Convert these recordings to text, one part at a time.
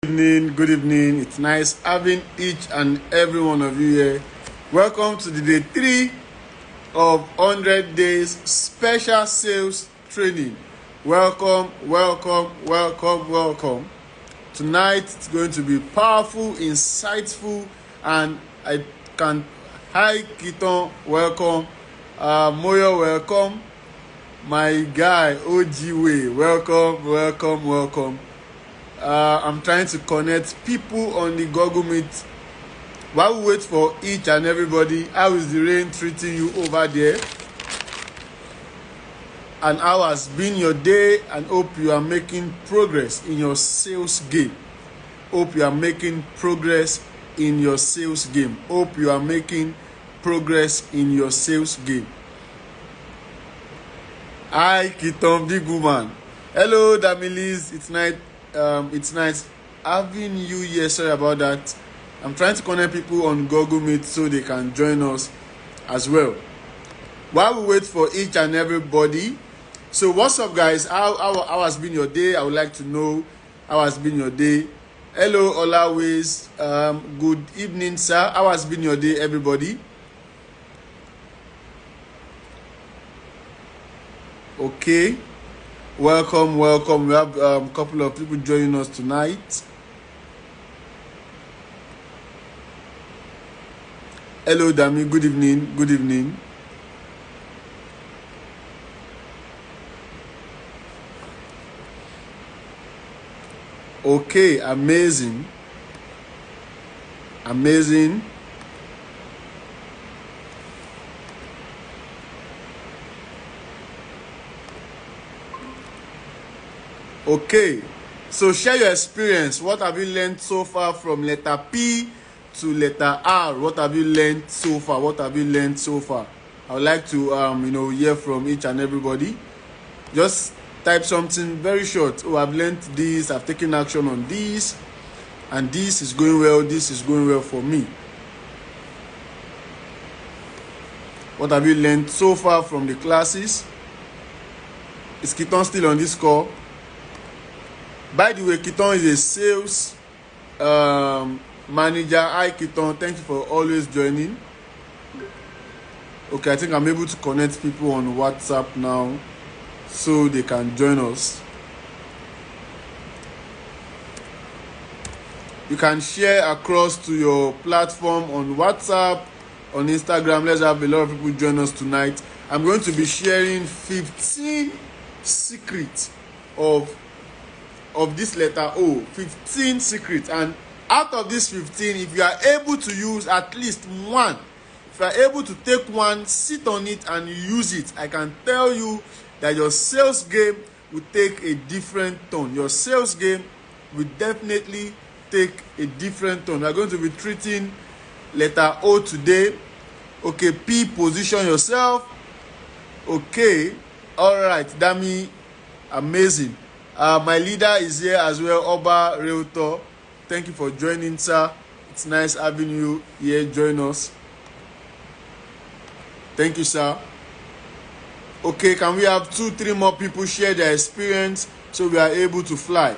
Good evening. It's nice having each and every one of you here. Welcome to the day 3 of 100 days special sales training. Welcome. Tonight it's going to be powerful, insightful, and hi Kiton, welcome. Moyo, welcome. My guy OG welcome. I'm trying to connect people on the Google Meet. While we wait for each and everybody, how is the rain treating you over there? And how has been your day? And hope you are making progress in your sales game. Hi Kitom, big woman. Hello Damilis, it's nice having you here. Sorry about that. I'm trying to connect people on Google Meet so they can join us as well. While we wait for each and everybody, so what's up guys? How has been your day? I would like to know how has been your day. Hello always. Good evening sir. How has been your day everybody? Okay, welcome. We have a couple of people joining us tonight. Hello Dami, good evening. Okay, amazing. Okay, so share your experience. What have you learned so far from letter P to letter R? What have you learned so far? I would like to hear from each and everybody. Just type something very short. Oh, I've learned this, I've taken action on this, and this is going well for me. What have you learned so far from the classes? Is Kiton still on this call? By the way, Kiton is a sales manager. Hi Kiton, thank you for always joining. Okay, I think I'm able to connect people on WhatsApp now so they can join us. You can share across to your platform on WhatsApp, on Instagram. Let's have a lot of people join us tonight. I'm going to be sharing 15 secrets of this letter O. 15 secrets, and out of these 15, if you are able to use at least one, if you are able to take one, sit on it and use it, I can tell you that your sales game will take a different tone. Your sales game will definitely take a different tone. We are going to be treating letter O today. Okay, P, position yourself. Okay, all right, Dami, amazing. My leader is here as well, Oba Realtor. Thank you for joining, sir. It's nice having you here. Join us. Thank you, sir. Okay, can we have 2-3 more people share their experience so we are able to fly?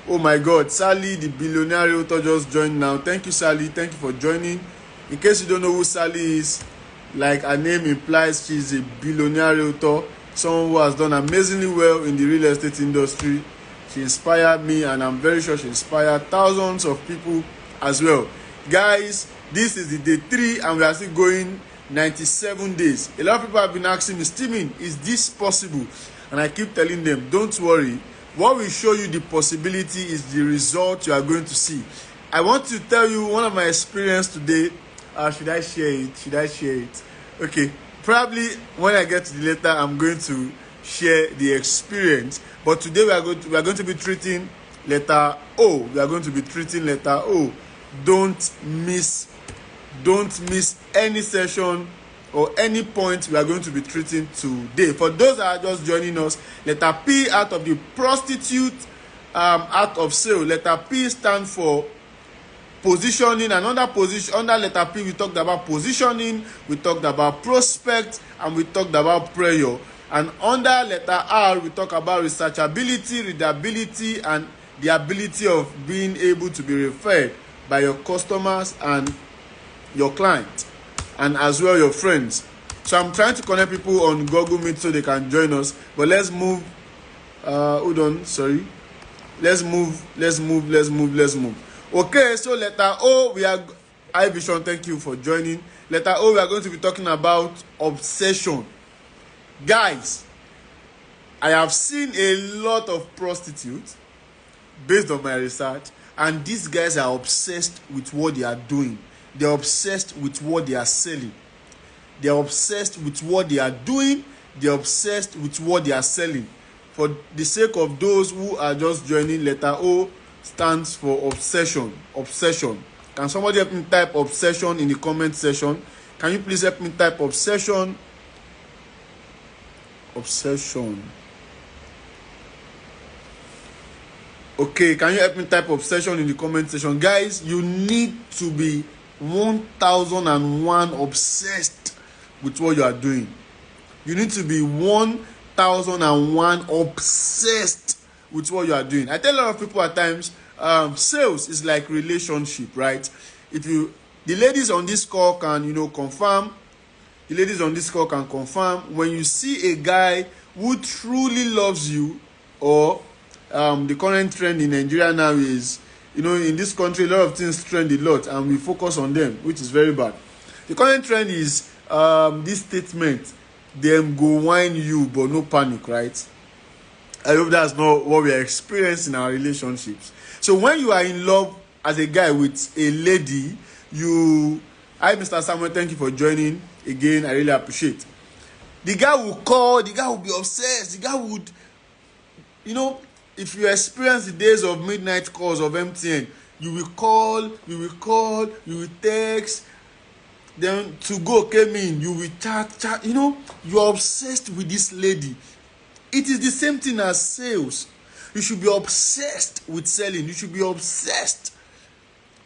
Oh my God, Sally, the billionaire realtor, just joined now. Thank you, Sally. Thank you for joining. In case you don't know who Sally is, like her name implies, she's a billionaire realtor. Someone who has done amazingly well in the real estate industry. She inspired me, and I'm very sure she inspired thousands of people as well. Guys, this is the day 3 and we are still going 97 days. A lot of people have been asking me, Steven, is this possible? And I keep telling them, don't worry. What will show you the possibility is the result you are going to see. I want to tell you one of my experience today. Should I share it? Okay. Probably when I get to the letter, I'm going to share the experience. But today we are going to be treating letter O. Don't miss any session or any point we are going to be treating today. For those that are just joining us, letter P, out of the prostitute, out of sale. Letter P stands for positioning. Another position under letter P, we talked about positioning, we talked about prospect, and we talked about prayer. And under letter R, we talk about researchability, readability, and the ability of being able to be referred by your customers and your clients, and as well your friends. So I'm trying to connect people on Google Meet so they can join us. But let's move. Hold on, sorry. Let's move. Okay, so letter O, we are iVision, thank you for joining. Letter O, we are going to be talking about obsession. Guys, I have seen a lot of prostitutes based on my research, and these guys are obsessed with what they are doing. They're obsessed with what they are selling. They're obsessed with what they are doing. They're obsessed with what they are selling. For the sake of those who are just joining, letter O stands for obsession. Obsession. Can somebody help me type obsession in the comment section? Can you please help me type obsession? Obsession. Okay, can you help me type obsession in the comment section? Guys, you need to be 1001 obsessed with what you are doing. You need to be 1001 obsessed with what you are doing. I tell a lot of people at times, sales is like relationship, right? The ladies on this call can, confirm. The ladies on this call can confirm when you see a guy who truly loves you, or the current trend in Nigeria now is, in this country, a lot of things trend a lot and we focus on them, which is very bad. The current trend is this statement, them go whine you, but no panic, right? I hope that's not what we are experiencing in our relationships. So when you are in love as a guy with a lady, hi Mr. Samuel, thank you for joining again. I really appreciate. The guy will call, the guy will be obsessed, the guy would, if you experience the days of midnight calls of MTN, you will call, you will text, then to go came in, you will chat, you are obsessed with this lady. It is the same thing as sales. You should be obsessed with selling. You should be obsessed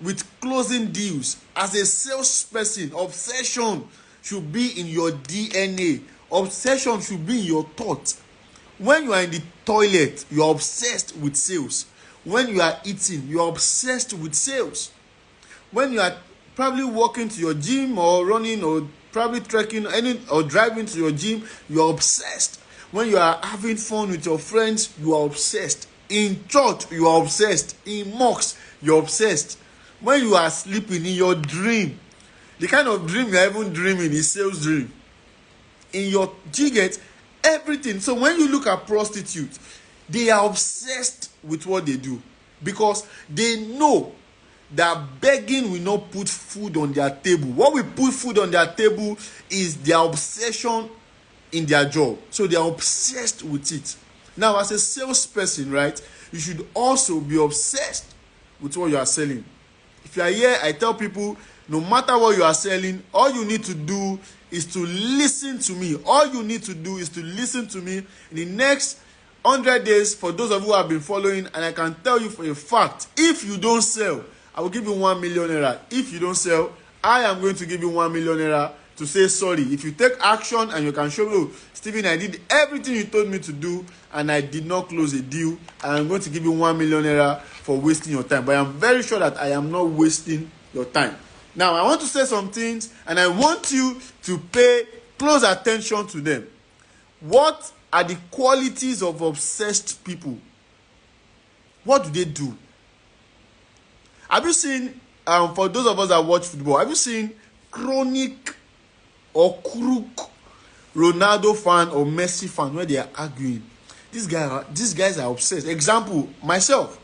with closing deals. As a salesperson, obsession should be in your DNA. Obsession should be in your thoughts. When you are in the toilet, you are obsessed with sales. When you are eating, you are obsessed with sales. When you are probably walking to your gym or running or probably trekking or driving to your gym, you are obsessed. When you are having fun with your friends, you are obsessed. In church, you are obsessed. In mosques, you are obsessed. When you are sleeping, in your dream, the kind of dream you are even dreaming is sales dream. In your jigget, everything. So when you look at prostitutes, they are obsessed with what they do because they know that begging will not put food on their table. What will put food on their table is their obsession in their job. So they are obsessed with it. Now, as a salesperson, right, you should also be obsessed with what you are selling. If you are here, I tell people, no matter what you are selling, all you need to do is to listen to me. All you need to do is to listen to me. In the next 100 days, for those of you who have been following, and I can tell you for a fact, if you don't sell, I will give you 1 million naira. If you don't sell, I am going to give you 1 million naira to say sorry. If you take action and you can show me, oh, Stephen, I did everything you told me to do and I did not close a deal, and I'm going to give you 1 million naira for wasting your time. But I'm very sure that I am not wasting your time. Now, I want to say some things and I want you to pay close attention to them. What are the qualities of obsessed people? What do they do? Have you seen, for those of us that watch football, have you seen chronic or crook Ronaldo fan or Messi fan where they are arguing? These guys are obsessed. Example, myself.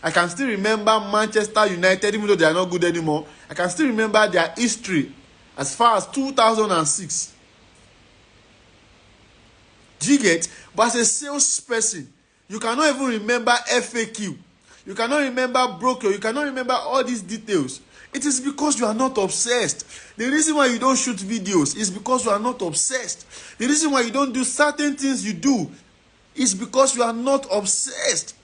I can still remember Manchester United, even though they are not good anymore. I can still remember their history as far as 2006. Do you get? But as a salesperson, you cannot even remember FAQ. You cannot remember broker. You cannot remember all these details. It is because you are not obsessed. The reason why you don't shoot videos is because you are not obsessed. The reason why you don't do certain things you do is because you are not obsessed.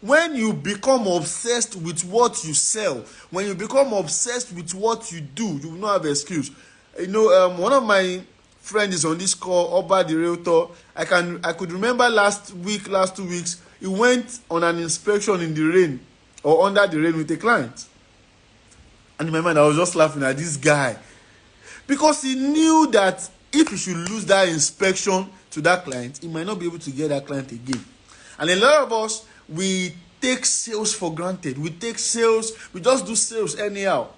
When you become obsessed with what you sell, when you become obsessed with what you do, you will not have an excuse. One of my friends is on this call, Oba the Realtor. I could remember last 2 weeks, he went on an inspection in the rain or under the rain with a client. And in my mind, I was just laughing at this guy. Because he knew that if he should lose that inspection to that client, he might not be able to get that client again. And a lot of us, we take sales for granted. We take sales, we just do sales anyhow.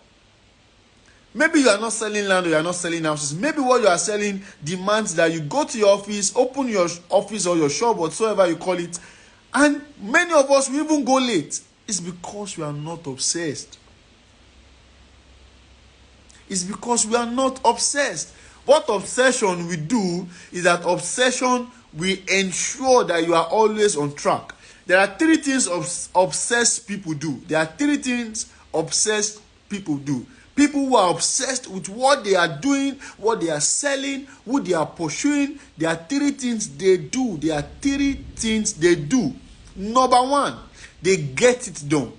Maybe you are not selling land or you are not selling houses. Maybe what you are selling demands that you go to your office, open your office or your shop, whatsoever you call it. And many of us, we even go late. It's because we are not obsessed. It's because we are not obsessed. What obsession we do is that obsession will ensure that you are always on track. There are three things obsessed people do. There are three things obsessed people do. People who are obsessed with what they are doing, what they are selling, who they are pursuing. There are three things they do. There are three things they do. Number one, they get it done.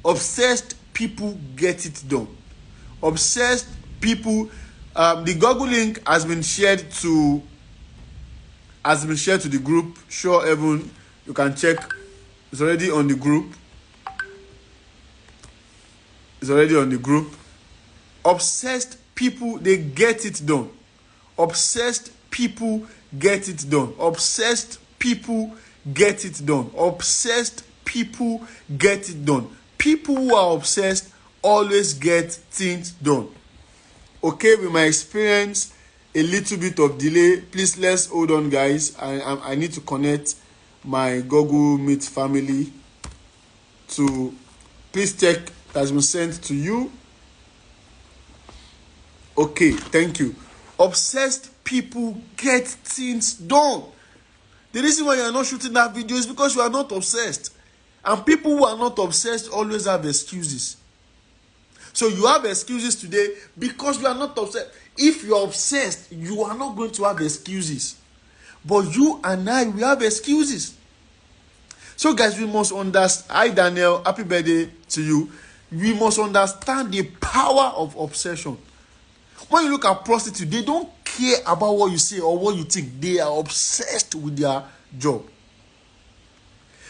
Obsessed people get it done. Obsessed people, the Google link has been shared to the group. Sure, Evan, you can check. It's already on the group. It's already on the group. Obsessed people, they get it done. Obsessed people get it done. Obsessed people get it done. Obsessed people get it done. People who are obsessed always get things done. Okay, we might experience a little bit of delay. Please, let's hold on, guys. I need to connect my Google Meet family to, please check. Has been sent to you. Okay, thank you. Obsessed people get things done. The reason why you are not shooting that video is because you are not obsessed. And people who are not obsessed always have excuses. So you have excuses today because you are not obsessed. If you are obsessed, you are not going to have excuses. But you and I, we have excuses. So guys, we must understand. Hi Daniel, happy birthday to you. We must understand the power of obsession. When you look at prostitutes, they don't care about what you say or what you think. They are obsessed with their job.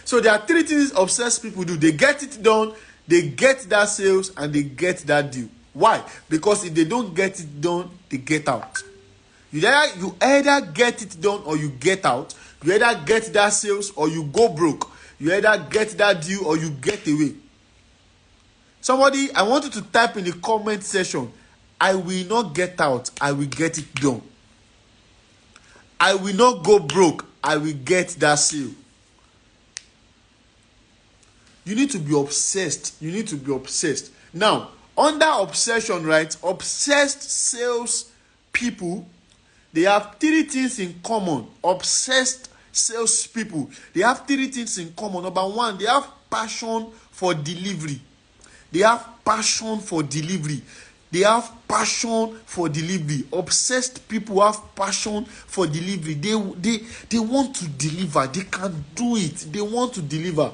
So there are three things obsessed people do. They get it done, they get that sales, and they get that deal. Why? Because if they don't get it done, they get out. You either get it done or you get out. You either get that sales or you go broke. You either get that deal or you get away. Somebody, I want you to type in the comment section, I will not get out, I will get it done. I will not go broke, I will get that sale. You need to be obsessed. You need to be obsessed. Now, under obsession, right? Obsessed sales people, they have three things in common. Obsessed sales people, they have three things in common. Number one, they have passion for delivery. They have passion for delivery. They have passion for delivery. Obsessed people have passion for delivery. They want to deliver. They can do it. They want to deliver.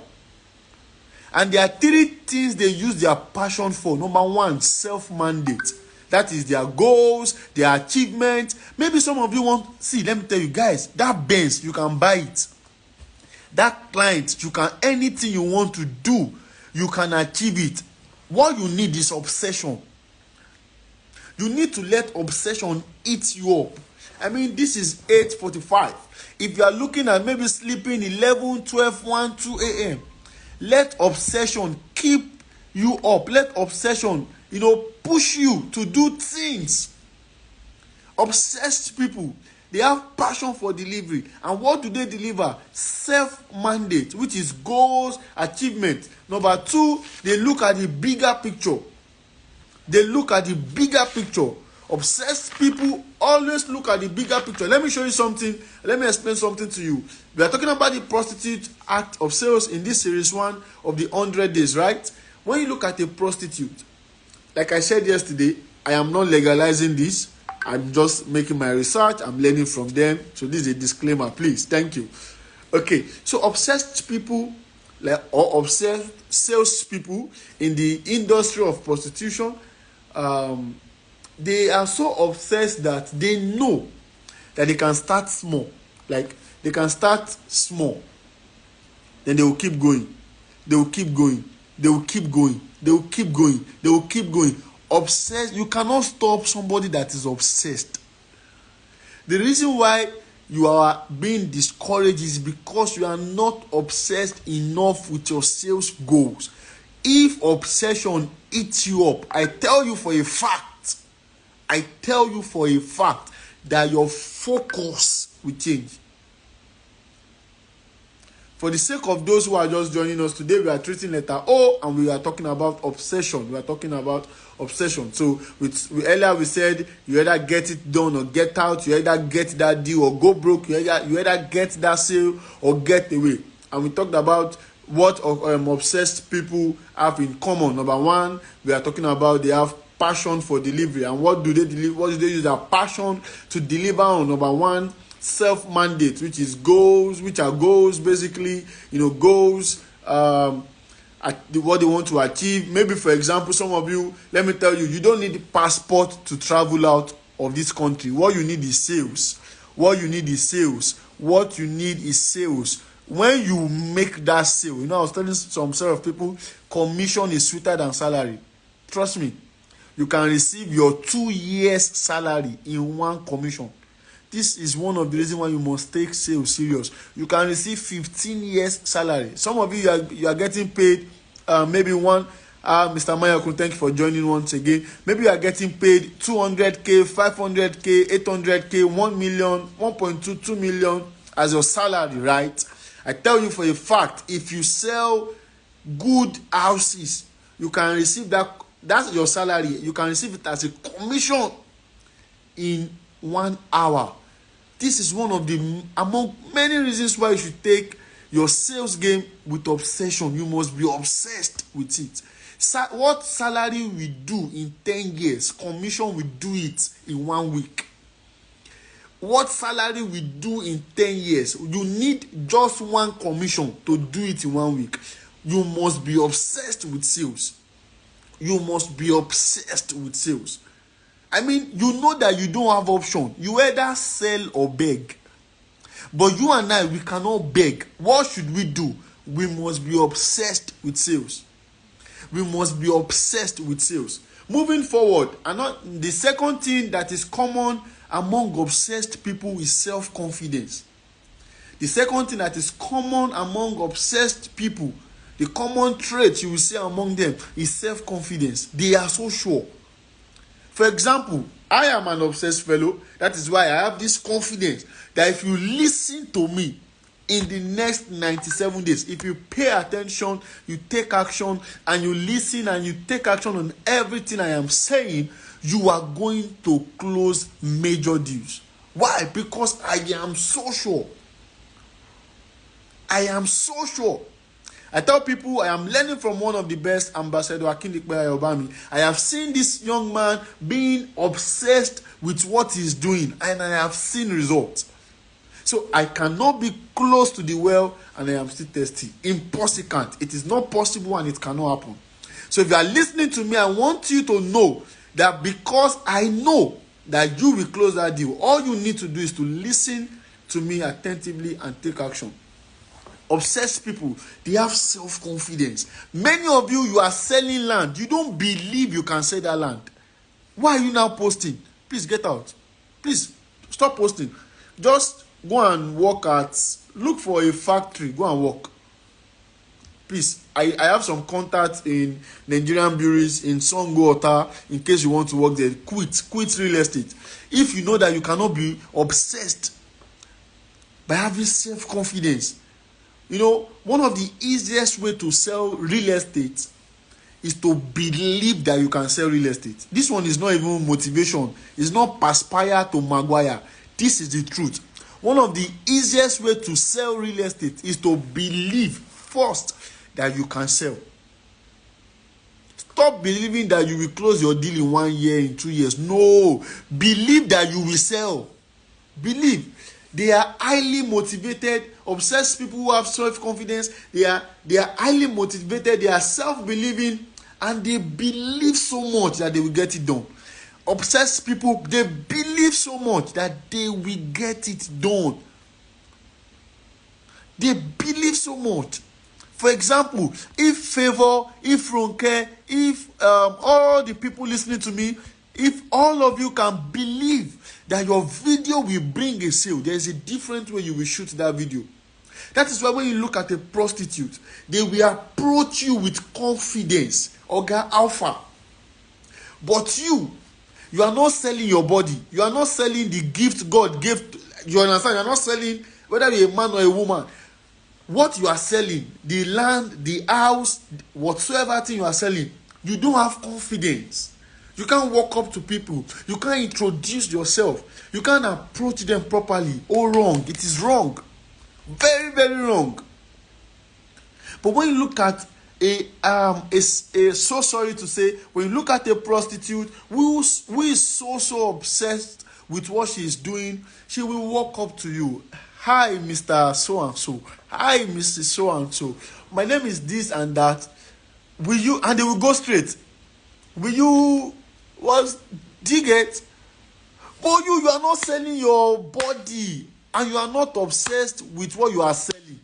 And there are three things they use their passion for. Number one, self-mandate. That is their goals, their achievements. Maybe some of you want, see, let me tell you guys, that Benz, you can buy it. That client, you can, anything you want to do, you can achieve it. What you need is obsession. You need to let obsession eat you up. I mean, this is 8:45. If you are looking at maybe sleeping 11, 12, 1, 2 a.m., let obsession keep you up. Let obsession, push you to do things. Obsessed people, they have passion for delivery. And what do they deliver? Self-mandate, which is goals, achievement. Number two, they look at the bigger picture. They look at the bigger picture. Obsessed people always look at the bigger picture. Let me show you something. Let me explain something to you. We are talking about the prostitute act of sales in this series 1 of the 100 days, right? When you look at a prostitute, like I said yesterday, I am not legalizing this. I'm just making my research. I'm learning from them. So this is a disclaimer, please. Thank you. Okay, so obsessed people, or obsessed sales people in the industry of prostitution, they are so obsessed that they know that they can start small. Like, they can start small. Then they will keep going. They will keep going. They will keep going. They will keep going. They will keep going. Obsessed. You cannot stop somebody that is obsessed. The reason why you are being discouraged is because you are not obsessed enough with your sales goals. If obsession eats you up, I tell you for a fact that your focus will change. For the sake of those who are just joining us today, we are treating letter O and we are talking about obsession. So earlier we said you either get it done or get out, you either get that deal or go broke, you either get that sale or get away. And we talked about what obsessed people have in common. Number one, we are talking about they have passion for delivery. And what do they deliver? What do they use their passion to deliver on? Number one, self-mandate, which are goals basically, goals, what they want to achieve. Maybe, for example, some of you, let me tell you, you don't need a passport to travel out of this country. What you need is sales. What you need is sales. When you make that sale, I was telling some sort of people, commission is sweeter than salary. Trust me, you can receive your 2 years salary in one commission. This is one of the reasons why you must take sales serious. You can receive 15 years salary. Some of you are getting paid, maybe one, Mr. Mayakun, thank you for joining once again. Maybe you are getting paid 200K, 500K, 800K, 1 million, 1.2, 2 million as your salary, right? I tell you for a fact, if you sell good houses, you can receive that's your salary. You can receive it as a commission in 1 hour. This is one of the, among many reasons why you should take your sales game with obsession. You must be obsessed with it. What salary we do in 10 years, commission will do it in 1 week. What salary we do in 10 years, you need just one commission to do it in 1 week. You must be obsessed with sales. I mean, you know that you don't have option. You either sell or beg. But you and I, we cannot beg. What should we do? We must be obsessed with sales. Moving forward, the second thing that is common among obsessed people is self-confidence. The second thing that is common among obsessed people, the common trait you will see among them is self-confidence. They are so sure. For example, I am an obsessed fellow. That is why I have this confidence that if you listen to me in the next 97 days, if you pay attention, you take action, and you listen and you take action on everything I am saying, you are going to close major deals. Why? Because I am so sure. I tell people I am learning from one of the best, Ambassador Akindikpeya Obami. I have seen this young man being obsessed with what he's doing, and I have seen results. So I cannot be close to the well and I am still thirsty. Impossible. It is not possible and it cannot happen. So if you are listening to me, I want you to know that because I know that you will close that deal, all you need to do is to listen to me attentively and take action. Obsessed people, they have self-confidence. Many of you are selling land. You don't believe you can sell that land. Why are you now posting? Please get out. Please stop posting. Just go and look for a factory. Go and work. Please, I have some contacts in Nigerian breweries in Songwater in case you want to work there. Quit real estate. If you know that you cannot be obsessed by having self-confidence. One of the easiest way to sell real estate is to believe that you can sell real estate. This one is not even motivation. It's not perspire to Maguire. This is the truth. One of the easiest way to sell real estate is to believe first that you can sell. Stop believing that you will close your deal in 1 year, in 2 years. No. Believe that you will sell. Believe. They are highly motivated. Obsessed people who have self-confidence, they are highly motivated. They are self-believing, and they believe so much that they will get it done. Obsessed people, they believe so much that they will get it done. They believe so much. For example, if Favor, if Ronke, if all the people listening to me, if all of you can believe that your video will bring a sale, there is a different way you will shoot that video. That is why when you look at a prostitute, they will approach you with confidence, Oga Alpha. But you are not selling your body. You are not selling the gift God gave. You understand? You are not selling, whether you're a man or a woman. What you are selling, the land, the house, whatsoever thing you are selling, you don't have confidence. You can't walk up to people. You can't introduce yourself. You can't approach them properly. Oh, wrong. It is wrong. Very, very wrong. But when you look at so sorry to say, when you look at a prostitute who is so obsessed with what she is doing, she will walk up to you. Hi, Mr. So-and-so. Hi, Mrs. So-and-so. My name is this and that. Will you, and they will go straight. Will you, do you get? But you are not selling your body and you are not obsessed with what you are selling.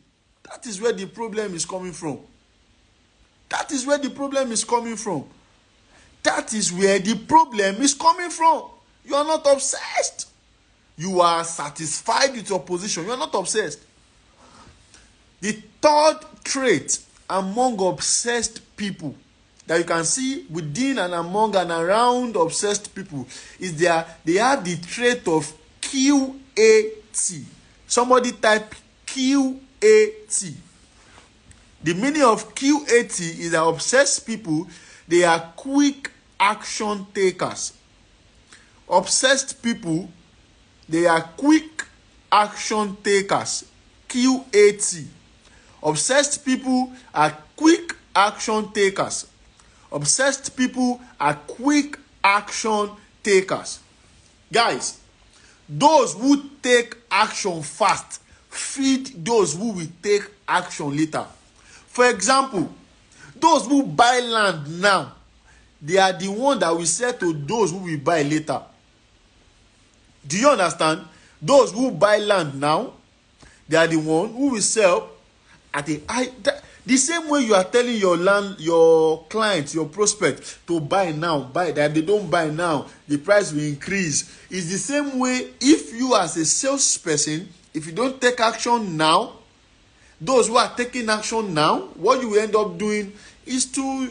That is where the problem is coming from. That is where the problem is coming from. That is where the problem is coming from. You are not obsessed. You are satisfied with your position. You are not obsessed. The third trait among obsessed people that you can see within and among and around obsessed people is they have the trait of QAT. Somebody type QAT. The meaning of QAT is that obsessed people, they are quick action takers. Obsessed people, they are quick action takers. QAT. Obsessed people are quick action takers. Obsessed people are quick action takers. Guys, those who take action fast feed those who will take action later. For example, those who buy land now, they are the one that will sell to those who will buy later. Do you understand? Those who buy land now, they are the one who will sell at the same way you are telling your clients, your prospect to buy now, buy that they don't buy now, the price will increase. It's the same way if you as a salesperson, if you don't take action now, those who are taking action now, what you will end up doing is to,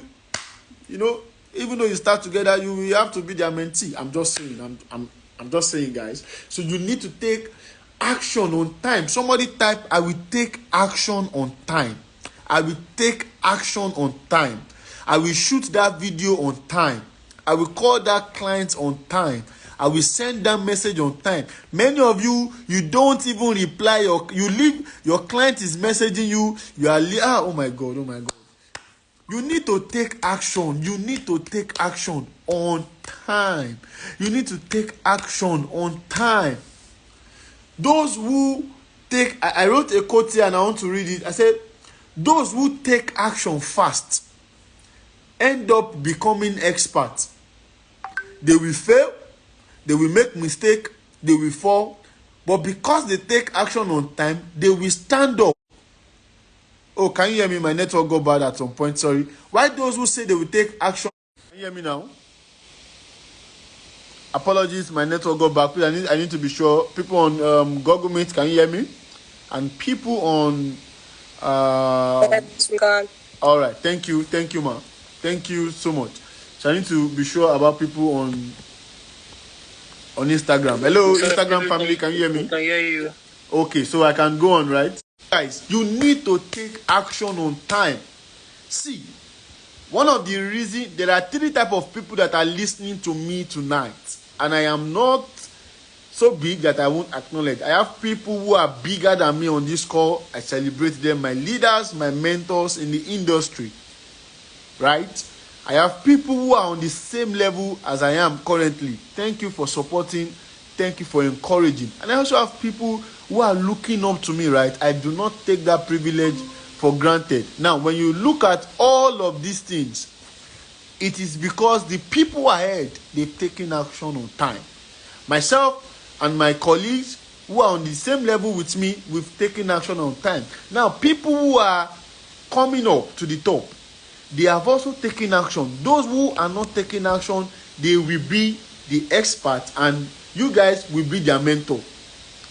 even though you start together, you will have to be their mentee. I'm just saying, I'm just saying, guys. So you need to take action on time. Somebody type, I will take action on time. I will take action on time. I will shoot that video on time. I will call that client on time. I will send that message on time. Many of you, you don't even reply. You leave, your client is messaging you. You are, oh my God. You need to take action. You need to take action on time. You need to take action on time. Those who take, I wrote a quote here and I want to read it. I said, those who take action fast end up becoming experts. They will fail. They will make mistake, they will fall, but because they take action on time, they will stand up. Oh, can you hear me? My network got bad at some point, sorry. Why those who say they will take action? Can you hear me now? Apologies, my network got back. Please, I need to be sure. People on Google Meet, can you hear me? And people on... Yes, we can. All right, thank you, ma. Thank you so much. So I need to be sure about people on Instagram. Hello, Instagram family, can you hear me? I can hear you. Okay, so I can go on, right? Guys, you need to take action on time. See, one of the reasons, there are 3 types of people that are listening to me tonight. And I am not so big that I won't acknowledge. I have people who are bigger than me on this call. I celebrate them, my leaders, my mentors in the industry. Right? I have people who are on the same level as I am currently. Thank you for supporting. Thank you for encouraging. And I also have people who are looking up to me, right? I do not take that privilege for granted. Now, when you look at all of these things, it is because the people ahead, they've taken action on time. Myself and my colleagues who are on the same level with me, we've taken action on time. Now, people who are coming up to the top, they have also taken action. Those who are not taking action, they will be the expert, and you guys will be their mentor.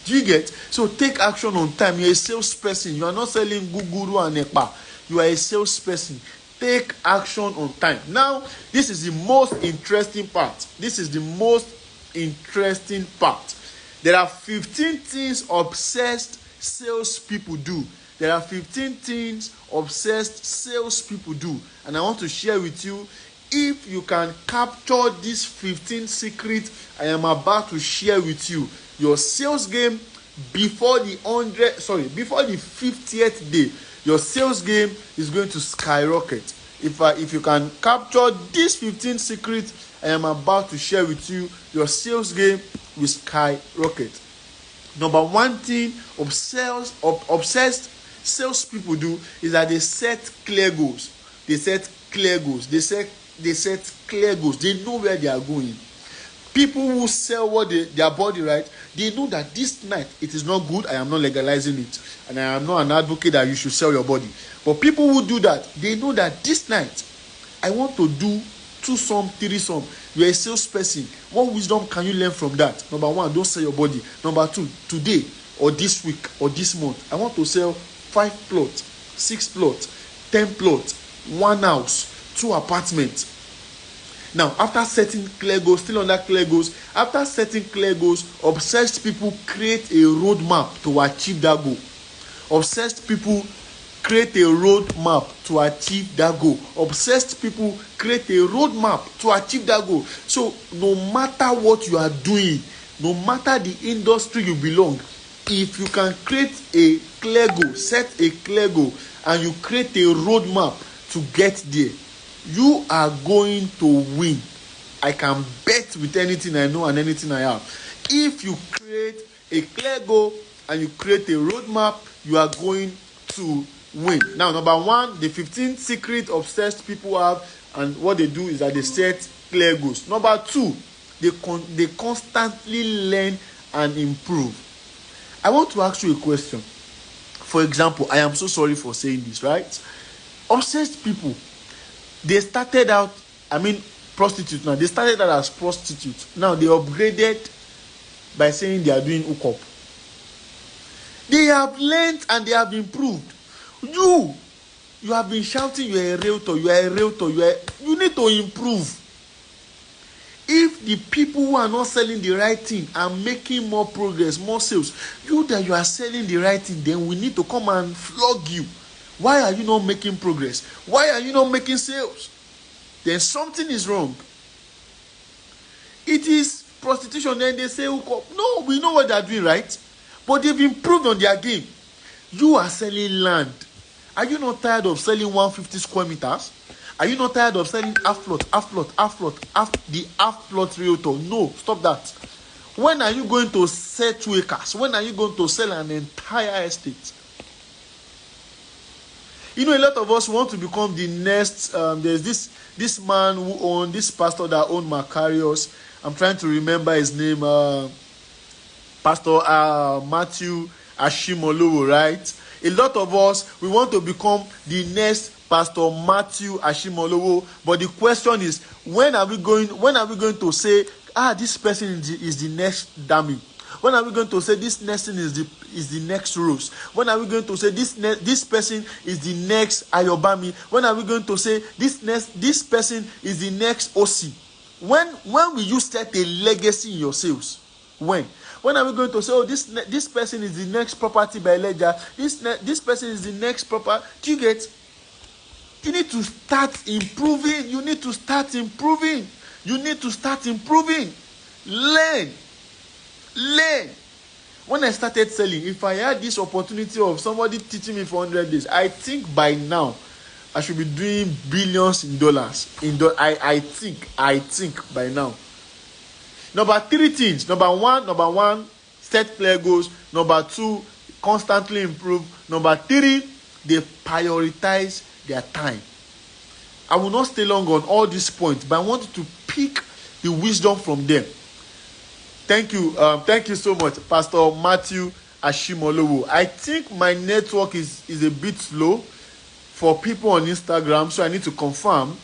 Do you get? So take action on time. You're a salesperson. You are not selling guguru and ekpa. You are a salesperson. Take action on time. Now, this is the most interesting part. This is the most interesting part. There are 15 things obsessed salespeople do. There are 15 things obsessed salespeople do. And I want to share with you, if you can capture these 15 secrets I am about to share with you, your sales game before the 50th day, your sales game is going to skyrocket. If you can capture these 15 secrets I am about to share with you, your sales game will skyrocket. Number one thing obsessed salespeople do is that they set clear goals. They set clear goals. They set clear goals. They know where they are going. People who sell their body, right, they know that this night it is not good. I am not legalizing it, and I am not an advocate that you should sell your body. But people who do that, they know that this night I want to do 2-some, 3-some. You are a salesperson. What wisdom can you learn from that? Number one, don't sell your body. Number two, today or this week or this month, I want to sell 5 plots, 6 plots, 10 plots, 1 house, 2 apartments. Now, after setting clear goals, still on that clear goals, after setting clear goals, obsessed people create a roadmap to achieve that goal. Obsessed people create a roadmap to achieve that goal. Obsessed people create a roadmap to achieve that goal. So, no matter what you are doing, no matter the industry you belong, if you can create a clear goal, set a clear goal, and you create a roadmap to get there, you are going to win. I can bet with anything I know and anything I have. If you create a clear goal and you create a roadmap, you are going to win. Now, number one, the 15 secret obsessed people have, and what they do is that they set clear goals. Number two, they constantly learn and improve. I want to ask you a question. For example, I am so sorry for saying this, right? Obsessed people, they started out, prostitutes now. They started out as prostitutes. Now they upgraded by saying they are doing hookup. They have learned and they have improved. You have been shouting you are a realtor, you need to improve. If the people who are not selling the right thing are making more progress, more sales, you are selling the right thing, then we need to come and flog you. Why are you not making progress? Why are you not making sales? Then something is wrong. It is prostitution, then they say, no, we know what they are doing, right? But they've improved on their game. You are selling land. Are you not tired of selling 150 square meters? Are you not tired of selling half plot, the half plot realtor? No, stop that. When are you going to sell 2 acres? When are you going to sell an entire estate? You know, a lot of us want to become the next. There's this man who owned, this pastor that owned Macarius. I'm trying to remember his name. Pastor Matthew Ashimolowo, right? A lot of us, we want to become the next Pastor Matthew Ashimolowo. But the question is, when are we going to say, this person is the next Dami? When are we going to say this next thing is the next Rose? When are we going to say this person is the next Ayobami? When are we going to say this person is the next OC? When will you set a legacy in your sales? When are we going to say, this person is the next property by ledger? This person is the next property. Do you get? You need to start improving. You need to start improving. Learn. When I started selling, if I had this opportunity of somebody teaching me for 100 days, I think by now I should be doing billions in dollars. I think by now. Number 3 things. Number one, set clear goals. Number 2, constantly improve. Number 3, they prioritize their time. I will not stay long on all these points, but I want you to pick the wisdom from them. Thank you so much, Pastor Matthew Ashimolowo. I think my network is a bit slow. for people on Instagram, so I need to confirm.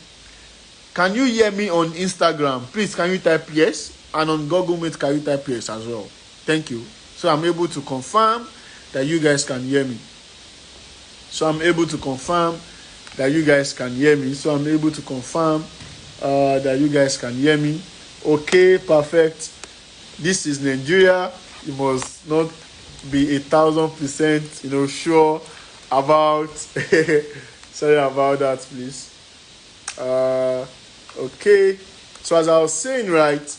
Can you hear me on Instagram? Please, can you type yes? And on Google Meet, can you type yes as well? Thank you. So I'm able to confirm that you guys can hear me. So I'm able to confirm that you guys can hear me. Okay, perfect. This is Nigeria. You must not be 1,000%, sure about. Sorry about that, please. Okay. So as I was saying, right,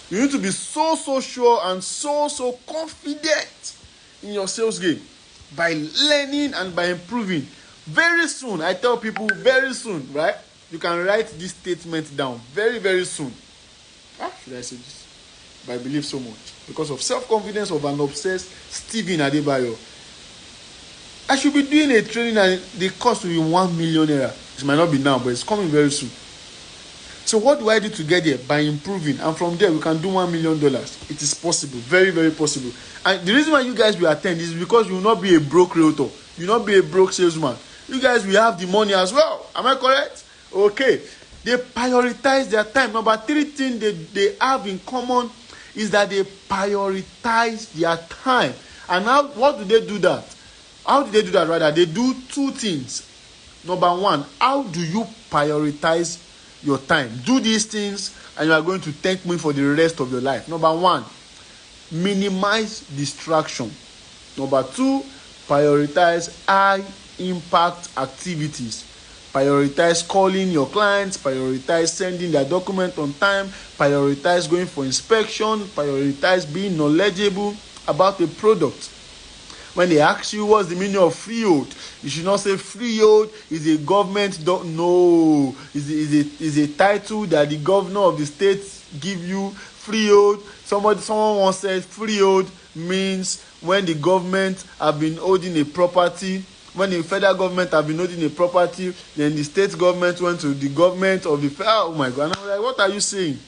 you need to be so sure and so confident in your sales game by learning and by improving. Very soon, I tell people, very soon, right? You can write this statement down very soon. Should I say this? But I believe so much. Because of self-confidence of an obsessed Stephen Adebayo. I should be doing a training and the cost will be 1 million naira. It might not be now, but it's coming very soon. So what do I do to get there? By improving. And from there, we can do $1 million. It is possible. Very possible. And the reason why you guys will attend is because you will not be a broke realtor. You will not be a broke salesman. You guys will have the money as well. Am I correct? Okay. They prioritize their time. Number 3 thing they have in common is that they prioritize their time. And what do they do that? How do they do that rather? They do 2 things. Number 1, how do you prioritize your time? Do these things and you are going to thank me for the rest of your life. Number 1, minimize distraction. Number 2, prioritize high impact activities. Prioritize calling your clients, prioritize sending their document on time, prioritize going for inspection, prioritize being knowledgeable about a product. When they ask you what's the meaning of freehold, you should not say freehold is a government no, is a title that the governor of the state give you. Freehold, someone once said freehold means when the government have been holding a property. When the federal government have been holding a property, then the state government went to the government of the oh my God. And I'm like, what are you saying?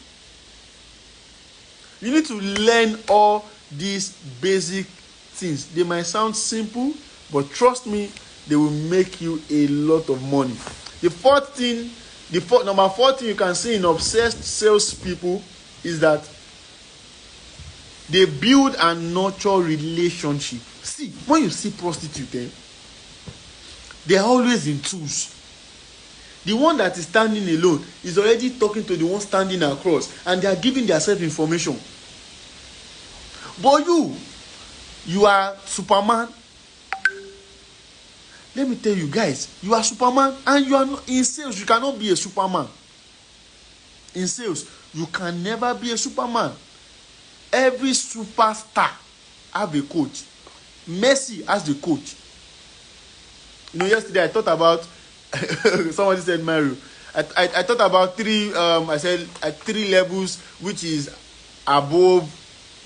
You need to learn all these basic things. They might sound simple, but trust me, they will make you a lot of money. Number 4 thing you can see in obsessed salespeople is that they build and nurture relationship. See, when you see prostitute, they are always in twos. The one that is standing alone is already talking to the one standing across, and they are giving themselves information. But you are Superman. Let me tell you guys, you are Superman, and you are not, in sales, you cannot be a Superman. In sales, you can never be a Superman. Every superstar have a coach. Messi has the coach. Yesterday I thought about somebody said Mario. I thought about 3 I said 3 levels, which is above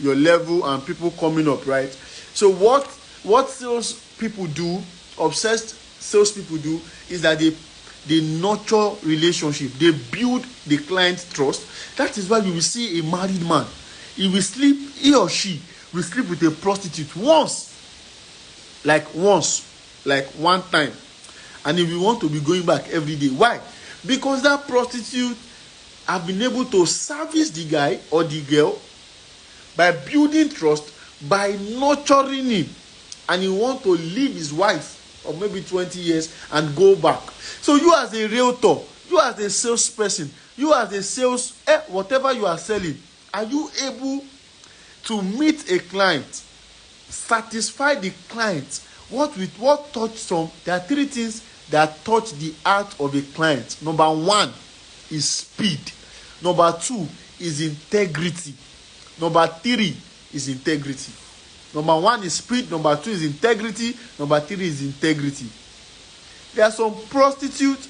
your level and people coming up, right? So what sales people do, obsessed sales people do, is that they nurture relationship. They build the client trust. That is why you will see a married man. He or she will sleep with a prostitute once, like one time, and if you want to be going back every day. Why? Because that prostitute have been able to service the guy or the girl by building trust, by nurturing him, and he want to leave his wife or maybe 20 years and go back. So you as a realtor, you as a salesperson, you as a sales whatever you are selling, are you able to meet a client, satisfy the client? What touch some? There are 3 things that touch the heart of a client. Number 1 is speed. Number 2 is integrity. Number 3 is integrity. Number 1 is speed. Number 2 is integrity. Number 3 is integrity. There are some prostitutes.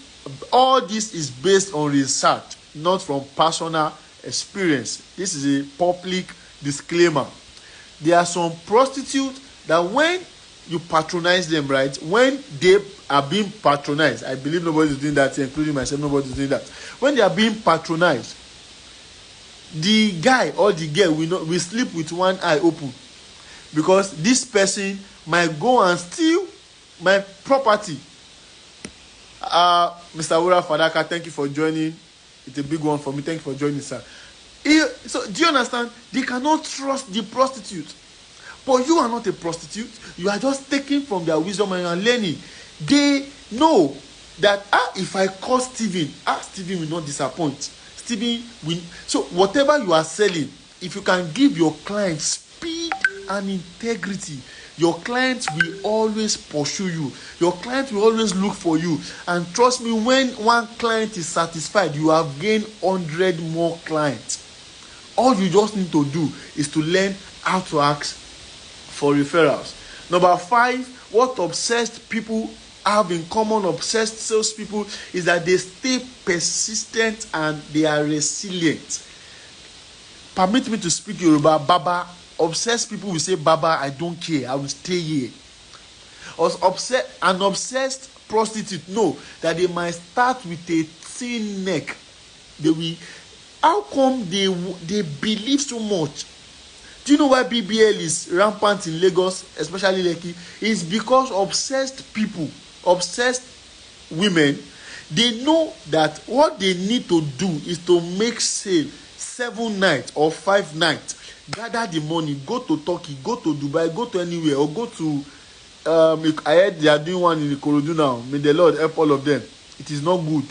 All this is based on research, not from personal experience. This is a public disclaimer. There are some prostitutes that when you patronize them, right? When they are being patronized, I believe nobody is doing that, including myself, nobody is doing that. When they are being patronized, the guy or the girl will sleep with one eye open, because this person might go and steal my property. Mr. Wura Fadaka, thank you for joining. It's a big one for me. Thank you for joining, sir. So, do you understand? They cannot trust the prostitute. But you are not a prostitute. You are just taking from their wisdom and you are learning. They know that if I call Stephen will not disappoint. Stephen will. So whatever you are selling, if you can give your clients speed and integrity, your clients will always pursue you. Your clients will always look for you. And trust me, when one client is satisfied, you have gained 100 more clients. All you just need to do is to learn how to ask for referrals. Number 5, what obsessed people have in common, obsessed salespeople, is that they stay persistent and they are resilient. Permit me to speak Yoruba. Baba, obsessed people will say, Baba, I don't care, I will stay here. An obsessed prostitute know that they might start with a thin neck. How come they believe so much? Do you know why BBL is rampant in Lagos, especially Lekki? It's because obsessed people, obsessed women, they know that what they need to do is to make sale 7 nights or 5 nights. Gather the money, go to Turkey, go to Dubai, go to anywhere, or go to I heard they are doing one in Ikorodu now. May the Lord help all of them. It is not good.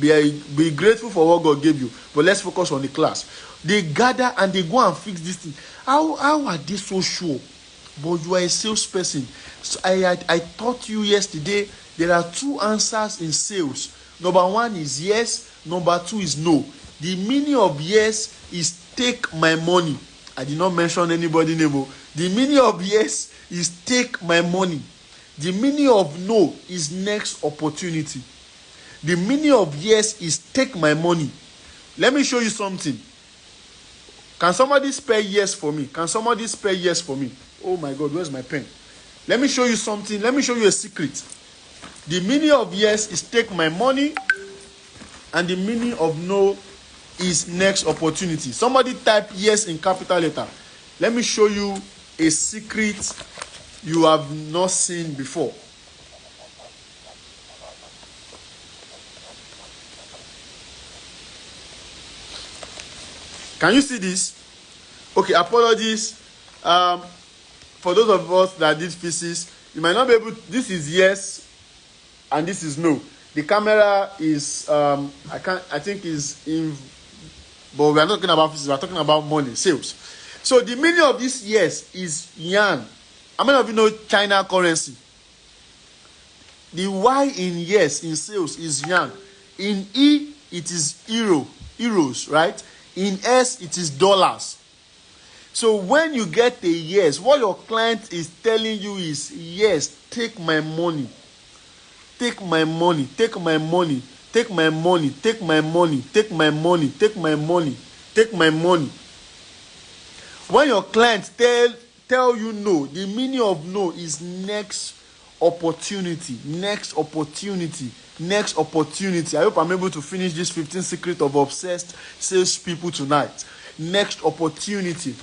Be grateful for what God gave you, but let's focus on the class. They gather and they go and fix this thing. How are they so sure? But you are a salesperson. So I taught you yesterday there are 2 answers in sales. Number 1 is yes. Number 2 is no. The meaning of yes is take my money. I did not mention anybody's name. The meaning of yes is take my money. The meaning of no is next opportunity. The meaning of yes is take my money. Let me show you something. Can somebody spell yes for me? Can somebody spell yes for me? Oh my God, where's my pen? Let me show you something. Let me show you a secret. The meaning of yes is take my money, and the meaning of no is next opportunity. Somebody type yes in capital letter. Let me show you a secret you have not seen before. Can you see this? Okay, apologies. For those of us that did physics, you might not be able to, this is yes and this is no. The camera is I think is in, but we are not talking about physics, we are talking about money, sales. So the meaning of this yes is yuan. How many of you know China currency? The Y in yes in sales is yuan. In E it is euros, right? In S, it is dollars. So when you get a yes, what your client is telling you is, yes, take my money. Take my money. Take my money. Take my money. Take my money. Take my money. Take my money. Take my money. When your client tell you no, the meaning of no is next opportunity. Next opportunity. Next opportunity. I hope I'm able to finish this 15 secrets of obsessed salespeople tonight. Next opportunity.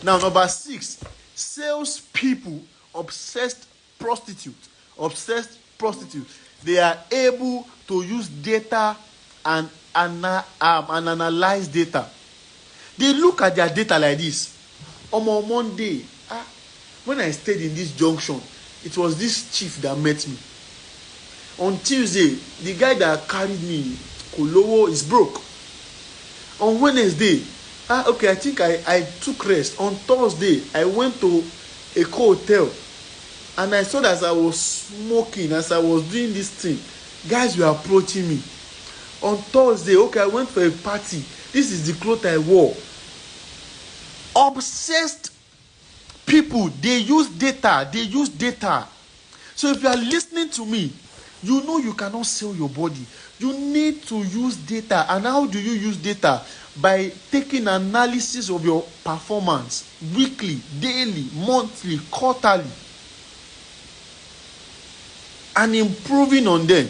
Now, number 6, salespeople, obsessed prostitutes. Obsessed prostitutes. They are able to use data and analyze data. They look at their data like this. On Monday, when I stayed in this junction, it was this chief that met me. On Tuesday, the guy that carried me, Kolowo, is broke. On Wednesday, okay, I think I took rest. On Thursday, I went to a hotel and I saw that as I was smoking, as I was doing this thing, guys were approaching me. On Thursday, okay, I went for a party. This is the clothes I wore. Obsessed people, they use data. They use data. So if you are listening to me, you know you cannot sell your body. You need to use data. And how do you use data? By taking analysis of your performance weekly, daily, monthly, quarterly, and improving on them.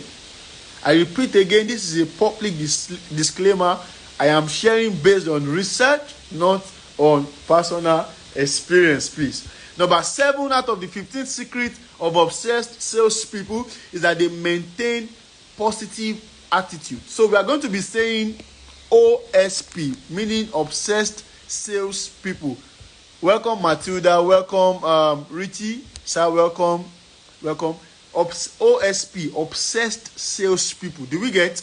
I repeat again, this is a public disclaimer. I am sharing based on research, not on personal experience, please. Number 7 out of the 15 secrets of obsessed salespeople is that they maintain positive attitude. So we are going to be saying OSP, meaning obsessed sales people. Welcome Matilda, welcome Richie, sir, welcome. OSP, obsessed sales people. Do we get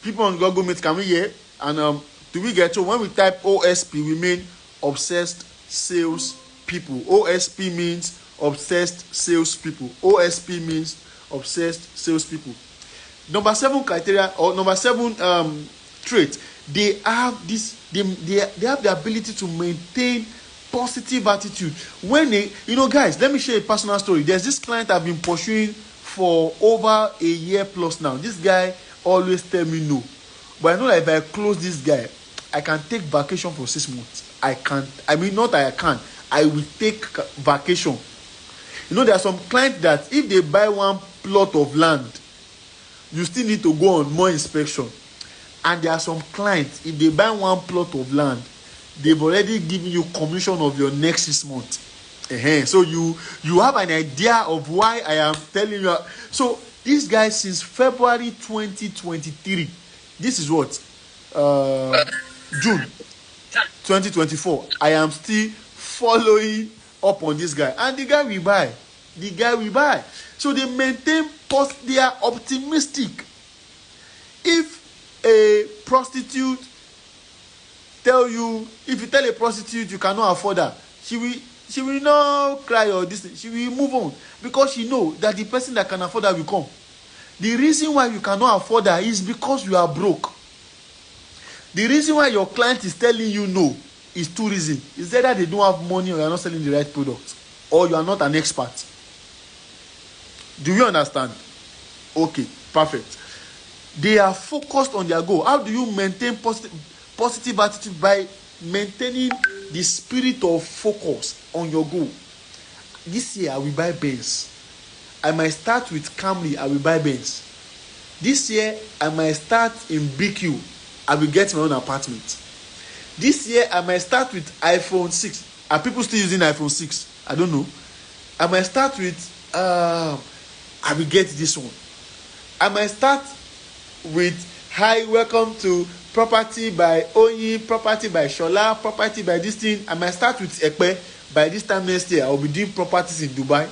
people on Google Meet? Can we hear? And do we get? So when we type OSP, we mean obsessed sales people. OSP means obsessed sales people. OSP means obsessed sales people. Number 7 criteria, or number 7 trait, they have this. They have the ability to maintain positive attitude. When they, guys, let me share a personal story. There's this client I've been pursuing for over a year plus now. This guy always tell me no, but I know that if I close this guy, I can take vacation for 6 months. I will take vacation. There are some clients that if they buy one plot of land, you still need to go on more inspection. And there are some clients, if they buy one plot of land, they've already given you commission of your next 6 months. So you have an idea of why I am telling you. So this guy, since February 2023, this is what June 2024, I am still following up on this guy, and the guy will buy. So they maintain they are optimistic. If a prostitute if you tell a prostitute you cannot afford her, she will not cry or this thing. She will move on, because she know that the person that can afford her will come. The reason why you cannot afford her is because you are broke. The reason why your client is telling you no is 2 reasons. It's either they don't have money, or you are not selling the right product, or you are not an expert. Do you understand? Okay, perfect. They are focused on their goal. How do you maintain positive attitude? By maintaining the spirit of focus on your goal. This year I will buy Benz. I might start with Camry. I will buy Benz. This year I might start in BQ. I will get my own apartment. This year I might start with iPhone 6. Are people still using iPhone 6? I don't know. I might start with I will get this one. I might start with hi, welcome to property by Oyin, property by Shola, property by this thing. I might start with Ekpe. By this time next year, I will be doing properties in Dubai.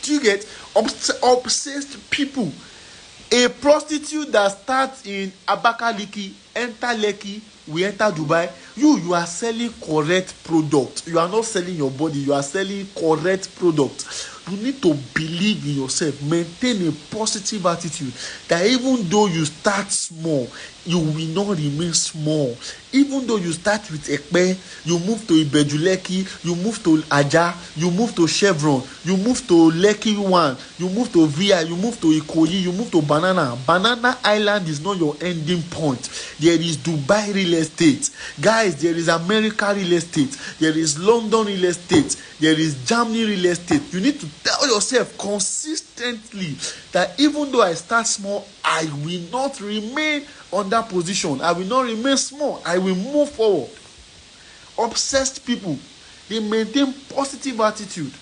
Do you get obsessed people? A prostitute that starts in Abakaliki, enter Lekki, we enter Dubai. You are selling correct product. You are not selling your body. You are selling correct product. You need to believe in yourself. Maintain a positive attitude that even though you start small, you will not remain small. Even though you start with Ekpe, you move to Ibejuleki, you move to Aja, you move to Chevron, you move to Lekki 1, you move to Via, you move to Ikoyi, you move to Banana. Banana Island is not your ending point. There is Dubai real estate. Guys, there is America real estate. There is London real estate. There is Germany real estate. You need to tell yourself consistently that even though I start small, I will not remain on that position. I will not remain small. I will move forward. Obsessed people, they maintain positive attitude.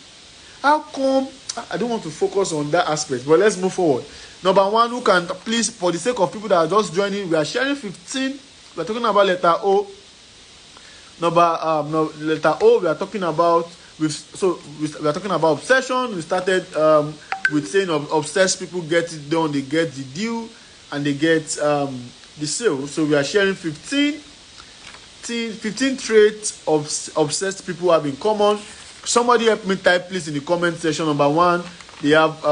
How come? I don't want to focus on that aspect, but let's move forward. Number 1, who can please, for the sake of people that are just joining, we are sharing 15. We are talking about letter O. Letter O, we are talking about we are talking about obsession. We started with saying obsessed people get it done, they get the deal, and they get the sale. So we are sharing 15 traits of obsessed people have in common. Somebody help me type please in the comment section. Number 1, they have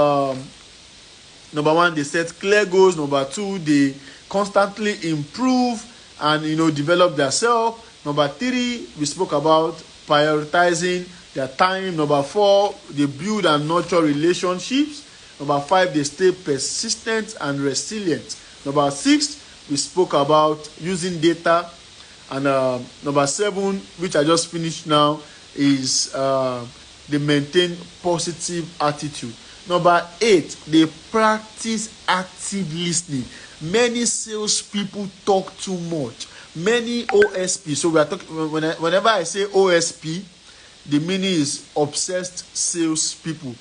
they set clear goals. Number 2, they constantly improve and develop themselves. Number 3, we spoke about prioritizing their time. Number 4, they build and nurture relationships. Number 5, they stay persistent and resilient. Number 6, we spoke about using data. And number 7, which I just finished now, is they maintain positive attitude. Number 8, they practice active listening. Many salespeople talk too much. Many OSP. So we are talking. Whenever I say OSP, the meaning is obsessed salespeople.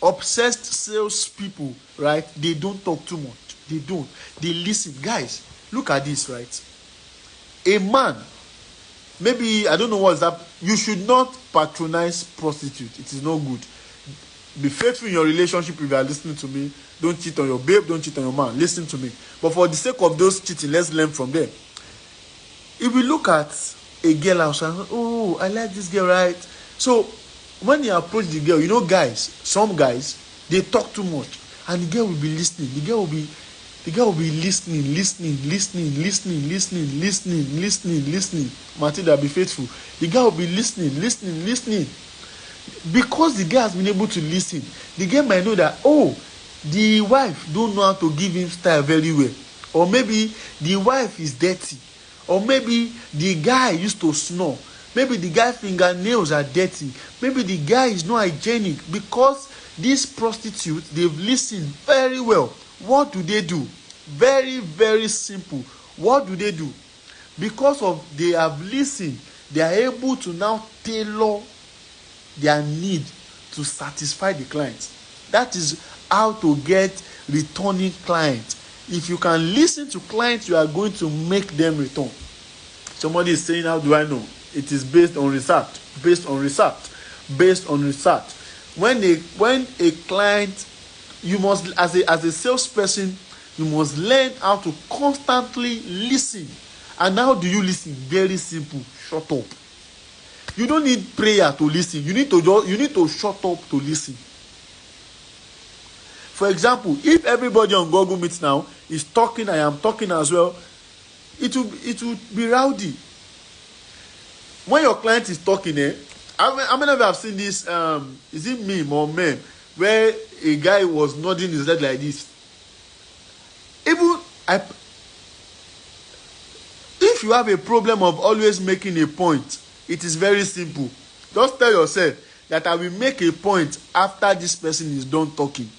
Obsessed salespeople, right? They don't talk too much. They don't. They listen. Guys, look at this, right? A man, maybe, I don't know what's that. You should not patronize prostitute. It is not good. Be faithful in your relationship if you are listening to me. Don't cheat on your babe. Don't cheat on your man. Listen to me. But for the sake of those cheating, let's learn from them. If we look at a girl outside, oh, I like this girl, right? So when you approach the girl, you know, guys, some guys, they talk too much, and the girl will be listening. The girl will be listening. Matilda, be faithful. The girl will be listening. Because the girl has been able to listen, the girl might know that, oh, the wife don't know how to give him style very well, or maybe the wife is dirty, or maybe the guy used to snore, maybe the guy fingernails are dirty, maybe the guy is not hygienic. Because these prostitutes, they've listened very well. What do? Very, very simple. What do? Because of they have listened, they are able to now tailor their need to satisfy the client. That is how to get returning clients. If you can listen to clients, you are going to make them return. Somebody is saying, how do I know? It is based on research. When a client, you must, as a salesperson, you must learn how to constantly listen. And how do you listen? Very simple. Shut up. You don't need prayer to listen. You need to shut up to listen. For example, if everybody on Google Meet now is talking, I am talking as well, it will be rowdy. When your client is talking, how many of you have seen this? Is it meme or meme where a guy was nodding his head like this? If you have a problem of always making a point, it is very simple. Just tell yourself that I will make a point after this person is done talking.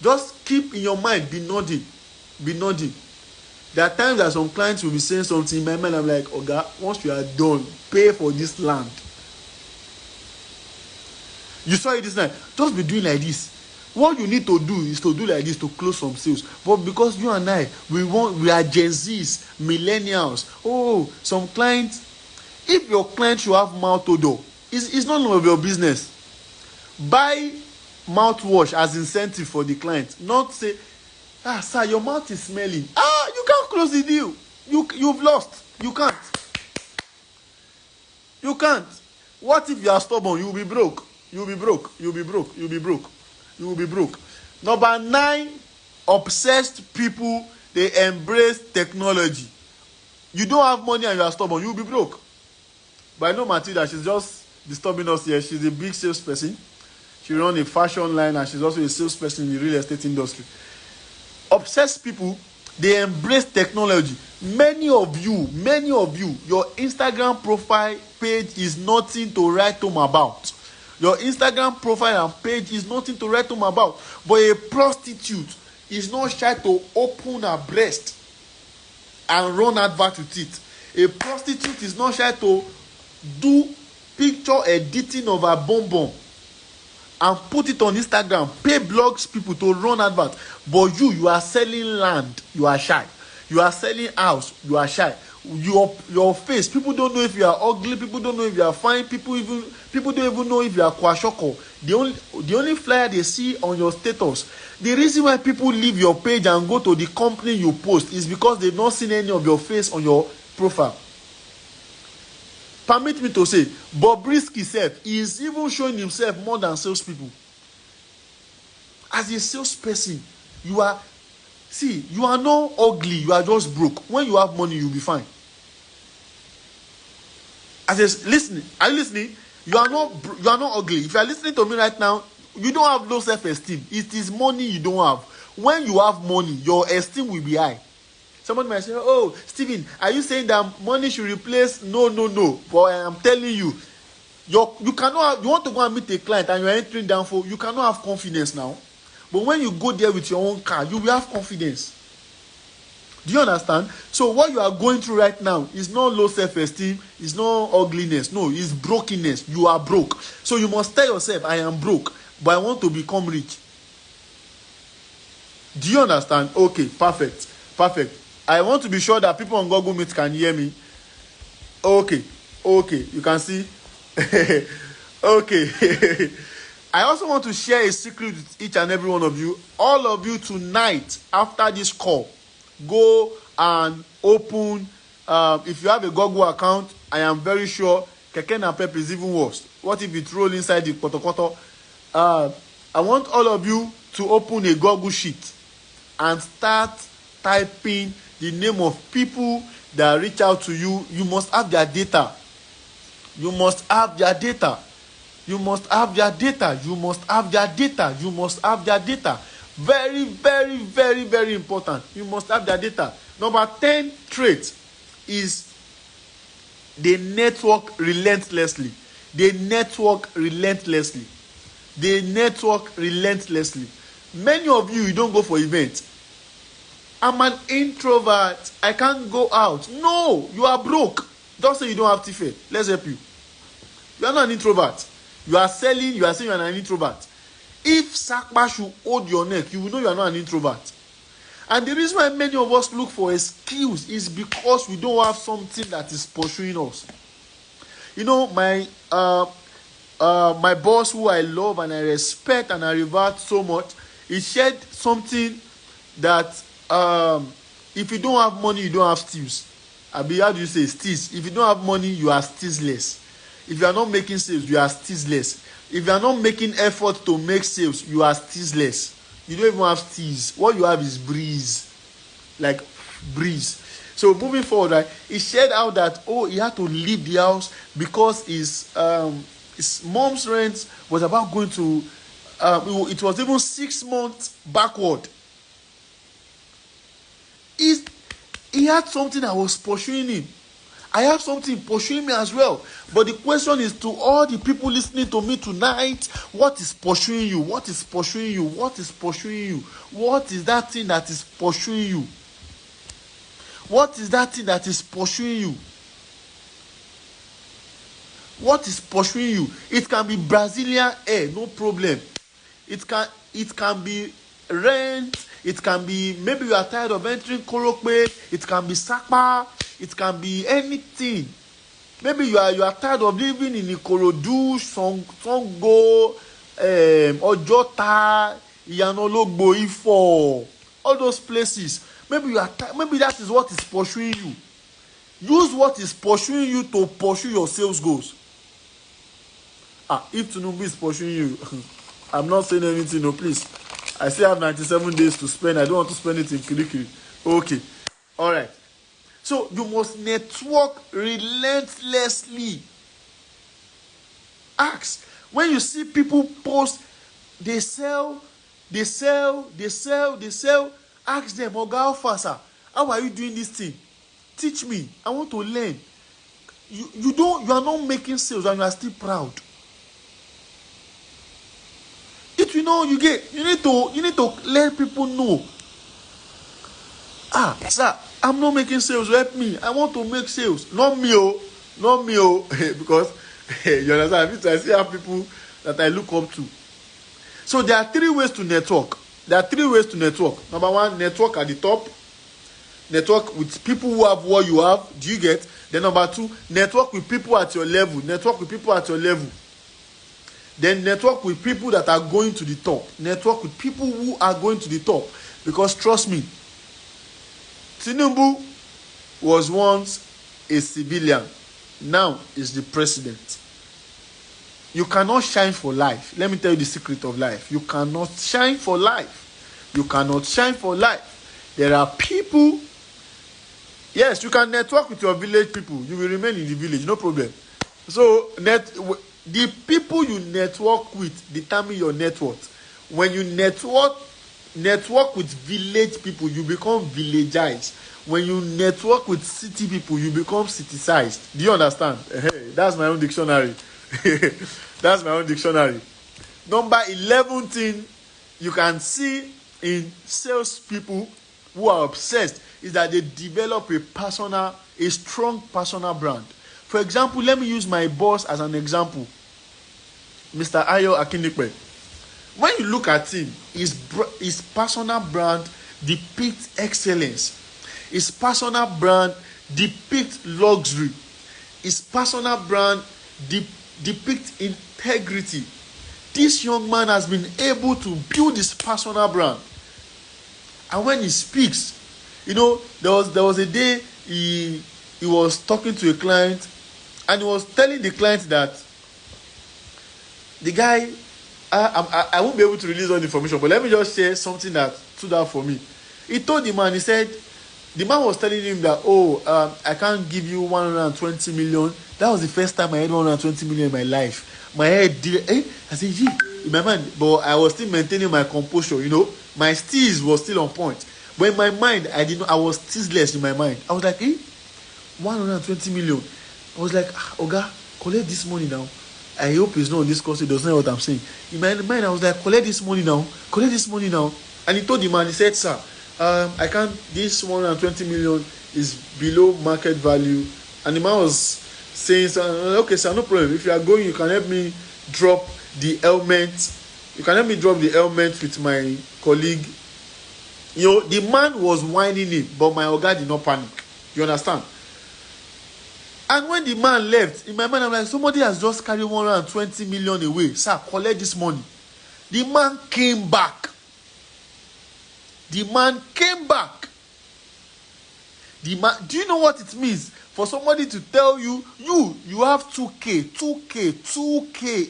Just keep in your mind, be nodding. There are times that some clients will be saying something in my mind. I'm like, Oga, once you are done, pay for this land. You saw it this night. Just be doing like this. What you need to do is to do like this to close some sales. But because you and I, we are Gen Zs, millennials. Oh, some clients. If your client should have mouth odor, it's none of your business. Buy mouthwash as incentive for the client. Not say, sir, your mouth is smelling. You can't close the deal. You've lost. You can't. What if you are stubborn? You'll be broke. Number 9, obsessed people, they embrace technology. You don't have money and you are stubborn, you'll be broke. But I know Matilda, she's just disturbing us here. She's a big salesperson. She runs a fashion line and she's also a salesperson in the real estate industry. Obsessed people, they embrace technology. Many of you, your Instagram profile page is nothing to write home about. Your Instagram profile and page is nothing to write home about. But a prostitute is not shy to open her breast and run advert with it. A prostitute is not shy to do picture editing of her bum and put it on Instagram. Pay blogs people to run advert. But you are selling land, you are shy. You are selling house, you are shy. Your face, people don't know if you are ugly, people don't know if you are fine, people don't even know if you are kwashoko. The only flyer they see on your status. The reason why people leave your page and go to the company you post is because they've not seen any of your face on your profile. Permit me to say, Bobrisky self is even showing himself more than salespeople. As a salesperson, you are not ugly, you are just broke. When you have money, you'll be fine. Are you listening? You are not ugly. If you are listening to me right now, you don't have low self-esteem. It is money you don't have. When you have money, your esteem will be high. Somebody might say, oh, Stephen, are you saying that money should replace? No. But I am telling you, you want to go and meet a client and you are entering down for, you cannot have confidence now. But when you go there with your own car, you will have confidence. Do you understand? So what you are going through right now is not low self-esteem, it's not ugliness. No, it's brokenness. You are broke. So you must tell yourself, I am broke. but I want to become rich. Do you understand? Okay, perfect. I want to be sure that people on Google Meet can hear me. Okay, you can see. Okay. I also want to share a secret with each and every one of you. All of you tonight, after this call, go and open, if you have a Google account, I am very sure Keke Napep is even worse. What if it roll inside the kotokoto? I want all of you to open a Google sheet and start typing the name of people that reach out to you. You must have their data. You must have their data. Very, very, very, very important. You must have their data. Number 10 trait is they network relentlessly. Many of you don't go for events. I'm an introvert. I can't go out. No, you are broke. Don't say you don't have TFA. Let's help you. You are not an introvert. You are saying you are an introvert. If Sakpa should hold your neck, you will know you are not an introvert. And the reason why many of us look for excuse is because we don't have something that is pursuing us. You know, my boss, who I love and I respect and I revere so much, he shared something that if you don't have money, you don't have steals. How do you say steals? If you don't have money, you are stealsless. If you are not making sales, you are stealsless. If you are not making effort to make sales, you are stealsless. You don't even have steals. What you have is breeze. Like breeze. So moving forward, right, he shared out that, he had to leave the house because his mom's rent was about going to, it was even 6 months backward. He had something that was pursuing him. I have something pursuing me as well. But the question is, to all the people listening to me tonight, what is pursuing you? What is pursuing you? What is pursuing you? What is that thing that is pursuing you? What is that thing that is pursuing you? What is pursuing you? It can be Brazilian hair, no problem. It can be rent. It can be, maybe you are tired of entering Korokpe. It can be Sakpa. It can be anything. Maybe you are tired of living in Ikorodu, Songo, Ojota, Iyanologbo, Ifo, all those places. Maybe that is what is pursuing you. Use what is pursuing you to pursue your sales goals. If Tinubu is pursuing you, I'm not saying anything, no, please. I still have 97 days to spend. I don't want to spend it in Kirikiri. Okay. All right. So you must network relentlessly. Ask. When you see people post, they sell. Ask them, Oga Ofasa, how are you doing this thing? Teach me. I want to learn. You are not making sales and you are still proud. You need to let people know. Sir, I'm not making sales. Help me. I want to make sales. Not me. Because you understand, I still have people that I look up to. So there are 3 ways to network. Number 1, network at the top. Network with people who have what you have. Do you get? Then number 2, network with people at your level. Then network with people that are going to the top. Network with people who are going to the top. Because trust me, Tinubu was once a civilian. Now is the president. You cannot shine for life. Let me tell you the secret of life. You cannot shine for life. There are people. Yes, you can network with your village people. You will remain in the village, no problem. So the people you network with determine your net worth. When you network with village people, you become villagized. When you network with city people, you become city-sized. Do you understand? That's my own dictionary. Number 11 thing you can see in salespeople who are obsessed is that they develop a strong personal brand. For example, let me use my boss as an example, Mr. Ayo Akindipe. When you look at him, his personal brand depicts excellence. His personal brand depicts luxury. His personal brand depicts integrity. This young man has been able to build his personal brand. And when he speaks, there was a day he was talking to a client, and he was telling the client that the guy, I won't be able to release all the information, but let me just share something that stood out for me. He told the man, he said, the man was telling him that, I can't give you 120 million. That was the first time I had 120 million in my life. My head did, I said, gee, in my mind, but I was still maintaining my composure, My steez was still on point. But in my mind, I was steezless in my mind. I was like, 120 million. I was like, Oga, collect this money now. I hope it's not on this course. He doesn't know what I'm saying. In my mind, I was like, collect this money now. And he told the man, he said, sir, I can't, this 120 million is below market value. And the man was saying, okay, sir, no problem. If you are going, you can help me drop the element. You can help me drop the element with my colleague. The man was whining it, but my Oga did not panic. You understand? And when the man left, in my mind, I'm like, somebody has just carried 120 million away. Sir, collect this money. The man came back. The man, do you know what it means? For somebody to tell you, you have 2K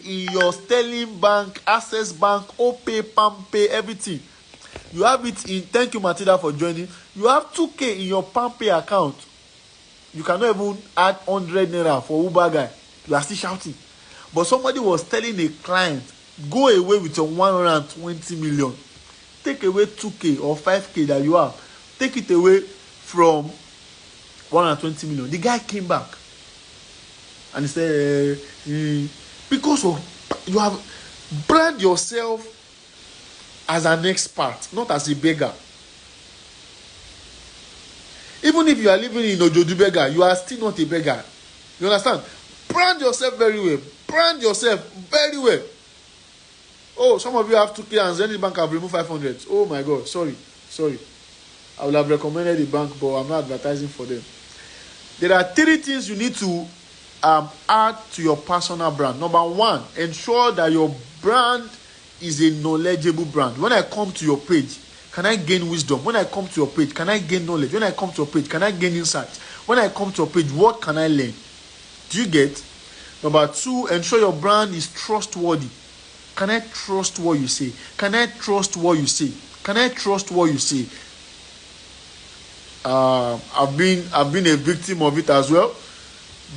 in your Sterling Bank, Access Bank, OPay, PalmPay, everything. You have it in, thank you Matilda for joining. You have 2K in your PalmPay account. You cannot even add 100 naira for Uber guy. You are still shouting. But somebody was telling a client, go away with your 120 million. Take away 2K or 5K that you have. Take it away from 120 million. The guy came back. And he said, because you have brand yourself as an expert, not as a beggar. Even if you are living in Ojodu beggar, you are still not a beggar. You understand? Brand yourself very well. Oh, some of you have 2K and Zenith Bank have removed 500. Oh my God, sorry. I would have recommended the bank, but I'm not advertising for them. There are 3 things you need to add to your personal brand. Number 1, ensure that your brand is a knowledgeable brand. When I come to your page, can I gain wisdom? When I come to your page, can I gain knowledge? When I come to your page, can I gain insight? When I come to your page, what can I learn? Do you get? Number 2, ensure your brand is trustworthy. Can I trust what you say? I've been a victim of it as well.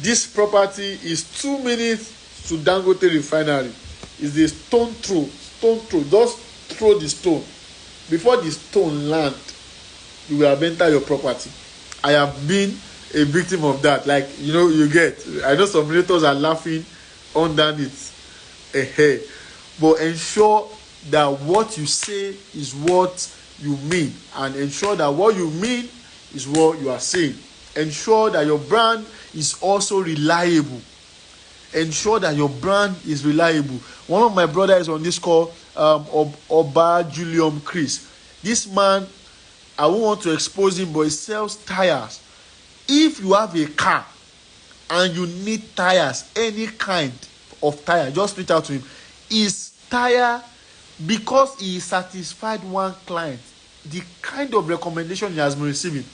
This property is 2 minutes to Dangote Refinery. It's a stone throw. Just throw the stone. Before the stone land, you will have entered your property. I have been a victim of that. Like, you get. I know some realtors are laughing underneath. But ensure that what you say is what you mean. And ensure that what you mean is what you are saying. Ensure that your brand is also reliable. One of my brothers on this call, Oba Julium Chris. This man, I won't want to expose him, but he sells tires. If you have a car and you need tires, any kind of tire, just reach out to him. His tire, because he satisfied one client, the kind of recommendation he has been receiving.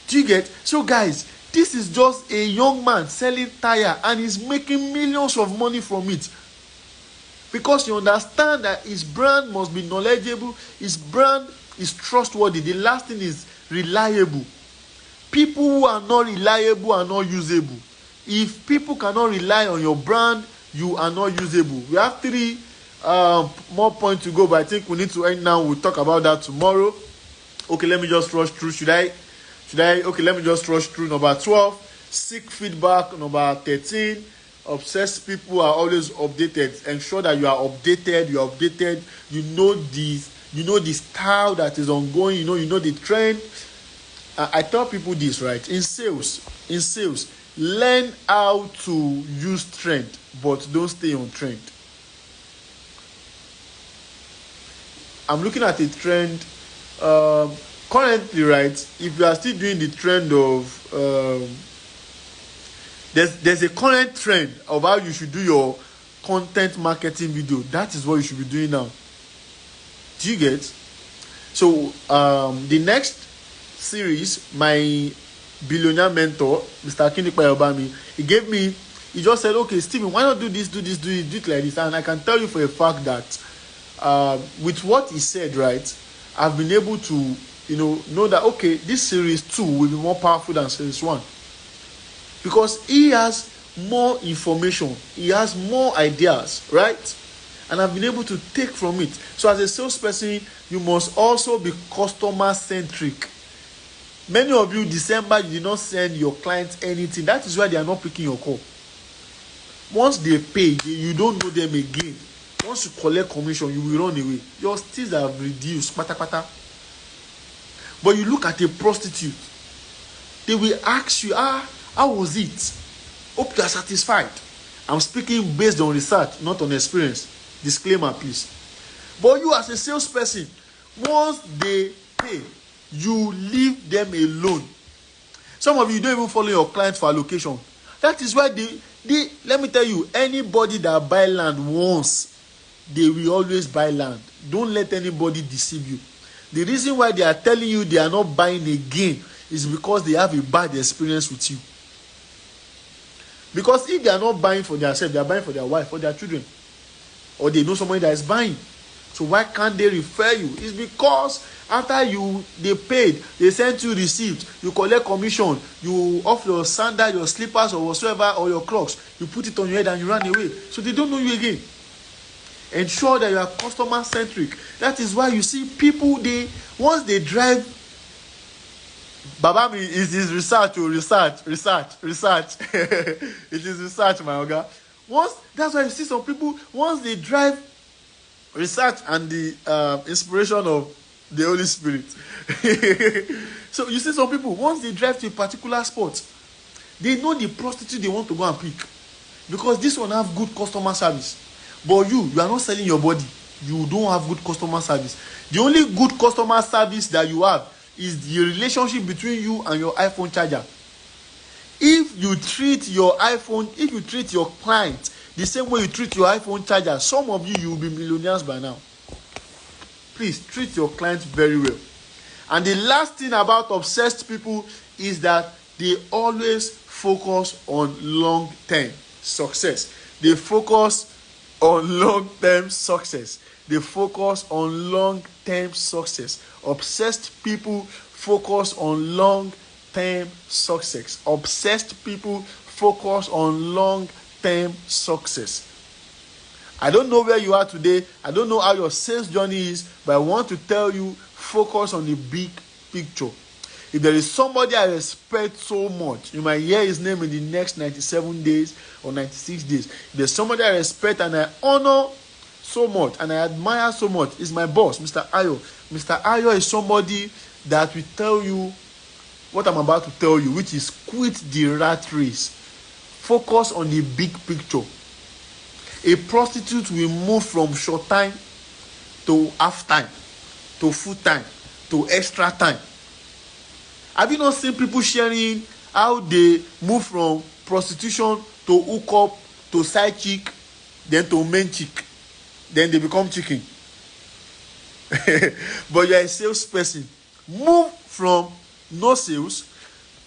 Do you get? So guys, this is just a young man selling tire and he's making millions of money from it. Because you understand that his brand must be knowledgeable, his brand is trustworthy. The last thing is reliable. People who are not reliable are not usable. If people cannot rely on your brand, you are not usable. We have 3 more points to go, but I think we need to end now. We'll talk about that tomorrow. Okay, let me just rush through. Okay, let me just rush through. Number 12, seek feedback. Number 13, obsessed people are always updated. Ensure that you are updated. You know the style that is ongoing. You know the trend. I tell people this, right? In sales, learn how to use trend, but don't stay on trend. I'm looking at a trend currently, right? If you are still doing the trend of there's a current trend of how you should do your content marketing video. That is what you should be doing now. Do you get? So the next series, my billionaire mentor, Mr. Akindipa Obami, he just said, okay, Stephen, why not do this, do it like this? And I can tell you for a fact that with what he said, right, I've been able to, know that, okay, this series 2 will be more powerful than series 1. Because he has more information, he has more ideas, right? And I've been able to take from it. So as a salesperson, you must also be customer-centric. Many of you, December, you did not send your clients anything. That is why they are not picking your call. Once they pay, you don't know them again. Once you collect commission, you will run away. Your steals have reduced. Pata pata. But you look at a prostitute, they will ask you, how was it? Hope you are satisfied. I'm speaking based on research, not on experience. Disclaimer, please. But you as a salesperson, once they pay, you leave them alone. Some of you don't even follow your clients for allocation. That is why let me tell you, anybody that buy land once, they will always buy land. Don't let anybody deceive you. The reason why they are telling you they are not buying again is because they have a bad experience with you. Because if they are not buying for themselves, they are buying for their wife, for their children. Or they know somebody that is buying. So why can't they refer you? It's because after they paid, they sent you receipts, you collect commission, you off your sandal, your slippers or whatsoever, or your Crocs, you put it on your head and you run away. So they don't know you again. Ensure that you are customer centric. That is why you see people, once they drive, Babami is research. It is research, my oga. That's why you see some people, once they drive, research and the inspiration of the Holy Spirit. So you see some people, once they drive to a particular spot, they know the prostitute they want to go and pick. Because this one have good customer service. But you are not selling your body. You don't have good customer service. The only good customer service that you have is the relationship between you and your iPhone charger. If you treat your client the same way you treat your iPhone charger, some of you will be millionaires by now. Please treat your clients very well. And the last thing about obsessed people is that they always focus on long-term success. They focus on long-term success. They focus on long-term success. Obsessed people focus on long-term success. Obsessed people focus on long-term success. I don't know where you are today. I don't know how your sales journey is, but I want to tell you, focus on the big picture. If there is somebody I respect so much, you might hear his name in the next 97 days or 96 days. If there's somebody I respect and I honor so much and I admire so much, is my boss, Mr. Ayo. Mr. Ayo is somebody that will tell you what I'm about to tell you, which is quit the rat race. Focus on the big picture. A prostitute will move from short time to half time, to full time, to extra time. Have you not seen people sharing how they move from prostitution to hookup to side chick, then to main chick, then they become chicken? But you're a salesperson. Move from no sales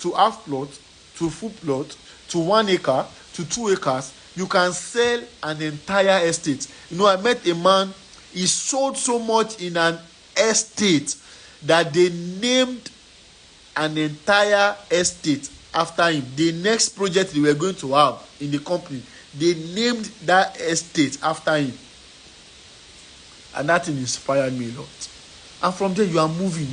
to half plot, to full plot, to 1 acre, to 2 acres. You can sell an entire estate. I met a man, he sold so much in an estate that they named an entire estate after him. The next project they were going to have in the company, they named that estate after him. And that thing inspired me a lot. And from there, you are moving.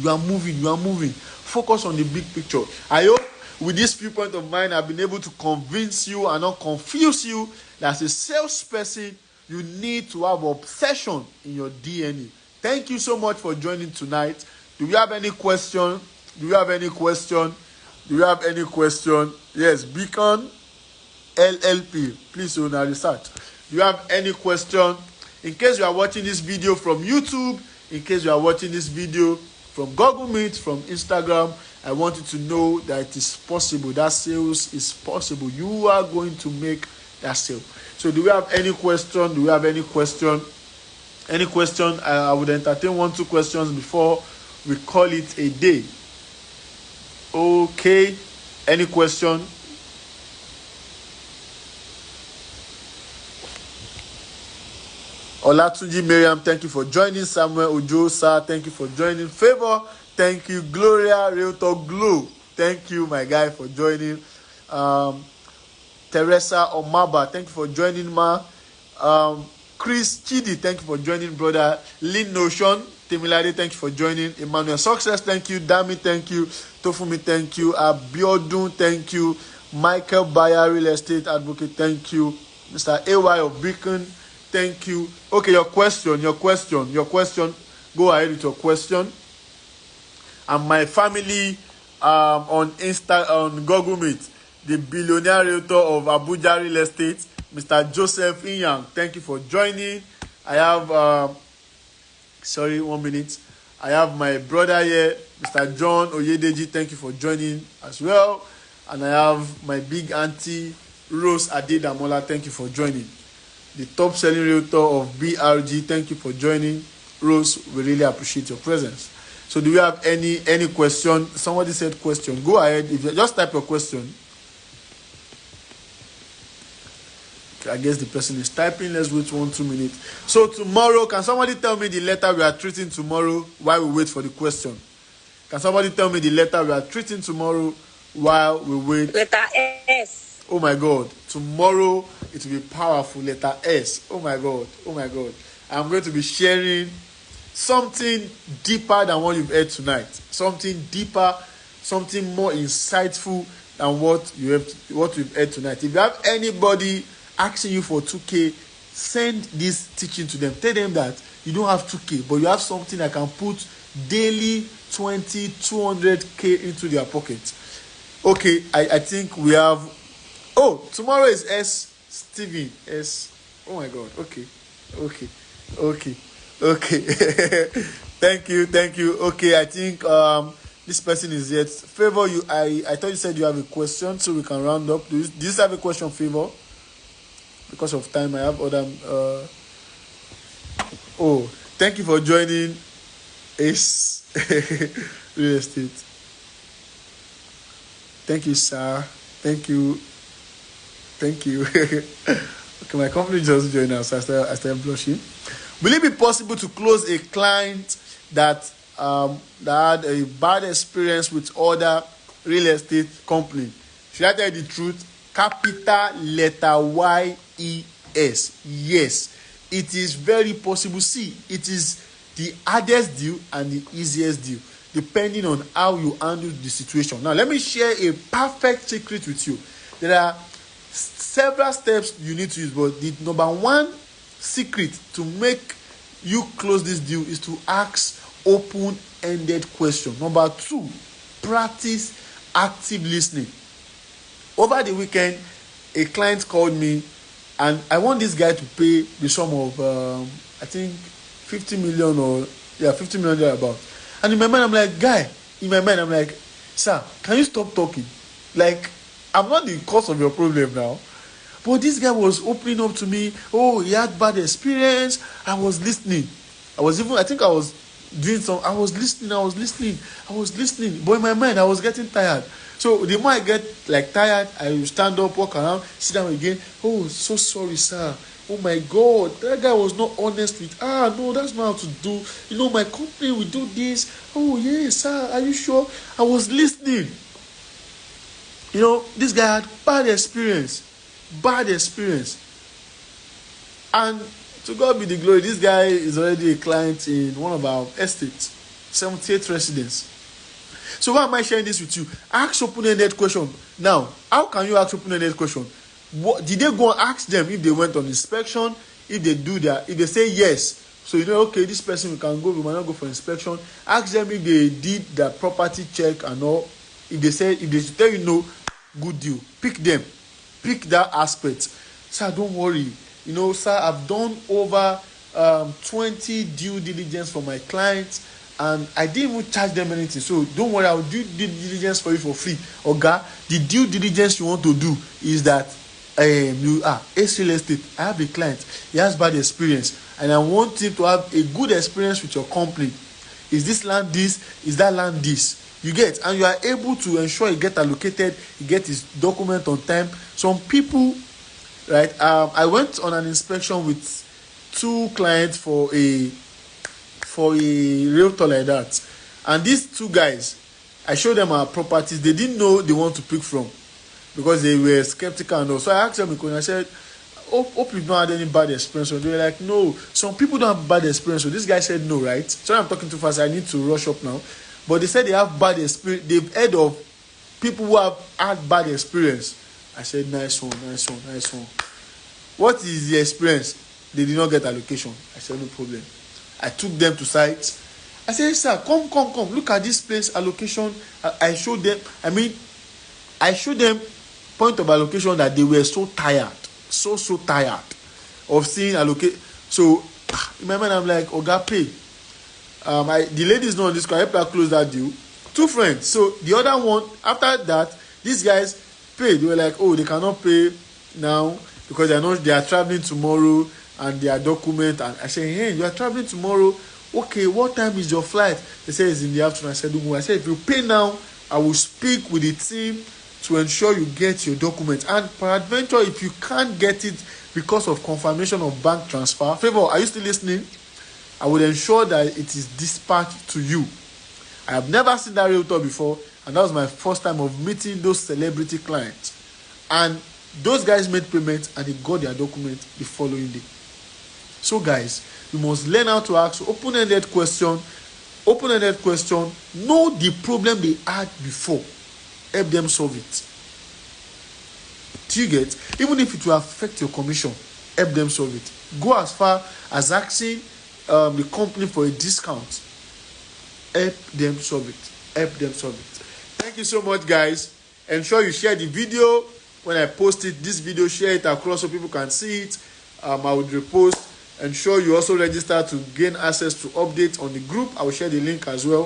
Focus on the big picture. I hope with this viewpoint of mine, I've been able to convince you and not confuse you that as a salesperson, you need to have obsession in your DNA. Thank you so much for joining tonight. Do you have any question? Yes, Beacon LLP. Please do not research. Do you have any question? In case you are watching this video from YouTube, in case you are watching this video from Google Meet, from Instagram, I want you to know that it is possible. That sales is possible. You are going to make that sale. So do we have any question? Do we have any question? Any question? I would entertain 1-2 questions before we call it a day. Okay. Any question? Olatunji Miriam, thank you for joining. Samuel Ojo, sir, thank you for joining. Favor, thank you. Gloria, Realtor Glow, thank you, my guy, for joining. Teresa Omaba, thank you for joining, ma. Chris Chidi, thank you for joining, brother. Lynn Notion, Temilade, thank you for joining. Emmanuel Success, thank you. Dami, thank you. Tofumi, thank you. Abiodun, thank you. Michael Bayer, Real Estate Advocate, thank you. Mr. AY of Beacon, thank you. Okay, your question. Go ahead with your question. And my family on Google Meet, the billionaire realtor of Abuja Real Estate, Mr. Joseph Inyang, thank you for joining. I have, 1 minute. I have my brother here, Mr. John Oyedeji, thank you for joining as well. And I have my big auntie, Rose Adedamola, thank you for joining. The top selling realtor of BRG, thank you for joining. Rose, we really appreciate your presence. So do we have any question? Somebody said question. Go ahead. If you just type your question. I guess the person is typing. Let's wait 1-2 minutes. So tomorrow, can somebody tell me the letter we are treating tomorrow while we wait for the question? Can somebody tell me the letter we are treating tomorrow while we wait? Letter S. Oh my God. Tomorrow it will be powerful. Letter S. Oh my God. I'm going to be sharing something deeper than what you've heard tonight. Something deeper, something more insightful than what you've heard tonight. If you have anybody asking you for 2K, send this teaching to them. Tell them that you don't have 2K, but you have something that can put daily 20, 200K into their pocket. Okay, I think we have. Oh, tomorrow is S. Steven S. Oh my God. Okay. Thank you. Okay, I think this person is yet. Favor, you. I thought you said you have a question, so we can round up. Do you have a question, Favor? Because of time, I have other. Thank you for joining Ace Real Estate. Thank you, sir. Thank you. Okay, my company just joined us. I started blushing. Will it be possible to close a client that had a bad experience with other real estate company? Should I tell you the truth? Capital letter Y-E-S. Yes, it is very possible. See, it is the hardest deal and the easiest deal, depending on how you handle the situation. Now, let me share a perfect secret with you. There are several steps you need to use, but the number one secret to make you close this deal is to ask open-ended questions. Number two, practice active listening. Over the weekend, a client called me, and I want this guy to pay the sum of I think 50 million 50 million about. And in my mind, I'm like, sir, can you stop talking? Like, I'm not the cause of your problem now. But this guy was opening up to me. Oh, he had bad experience. I was listening. I was listening. But in my mind, I was getting tired. So the more I get tired, I will stand up, walk around, sit down again. Oh, so sorry, sir. Oh my God, that guy was not honest with. No, that's not how to do. My company will do this. Oh yes, sir. Are you sure? I was listening. This guy had bad experience. And to God be the glory, this guy is already a client in one of our estates, 78 residents. So why am I sharing this with you? Ask open-ended question. Now, how can you ask open-ended question? Did they go and ask them if they went on inspection? If they say yes, so okay, this person we can go, we might not go for inspection. Ask them if they did the property check and all. If they tell you no, good deal. Pick them. Pick that aspect. Sir, don't worry. Sir, I've done over 20 due diligence for my clients, and I didn't even charge them anything. So don't worry, I'll do due diligence for you for free. Oga, the due diligence you want to do is that you are a real estate. I have a client, he has bad experience, and I want him to have a good experience with your company. Is this land this? Is that land this? You get, and you are able to ensure he get allocated, he get his document on time. Some people, right? I went on an inspection with 2 clients for a realtor like that, and these 2 guys, I showed them our properties. They didn't know they want to pick from because they were skeptical and all. So I asked them a question. I said, hope you've not had any bad experience. So they were like, no, some people don't have bad experience. So this guy said no, right? So I'm talking too fast, I need to rush up now. But they said they have bad experience. They've heard of people who have had bad experience. I said, nice one. What is the experience? They did not get allocation. I said, no problem. I took them to site. I said, sir, come. Look at this place, allocation. I showed them. I showed them point of allocation that they were so tired. So tired of seeing allocate. So in my mind, I'm like, Oga, pay. The ladies know on this call. I help her close that deal. 2 friends. So the other one, after that, these guys paid. They were like, oh, they cannot pay now because they are traveling tomorrow and their document. And I said, hey, you are traveling tomorrow. Okay, what time is your flight? They said it's in the afternoon. I said, don't worry. I said, if you pay now, I will speak with the team to ensure you get your document. And peradventure, if you can't get it because of confirmation of bank transfer, favor, are you still listening? I would ensure that it is dispatched to you. I have never seen that realtor before, and that was my first time of meeting those celebrity clients. And those guys made payment and they got their document the following day. So guys, you must learn how to ask open-ended question. Know the problem they had before. Help them solve it. Do you get? Even if it will affect your commission, help them solve it. Go as far as asking the company for a discount. Help them solve it. Thank you so much, guys. Ensure you share the video. When I post it, this video, share it across so people can see it. I would repost. Ensure you also register to gain access to updates on the group. I will share the link as well.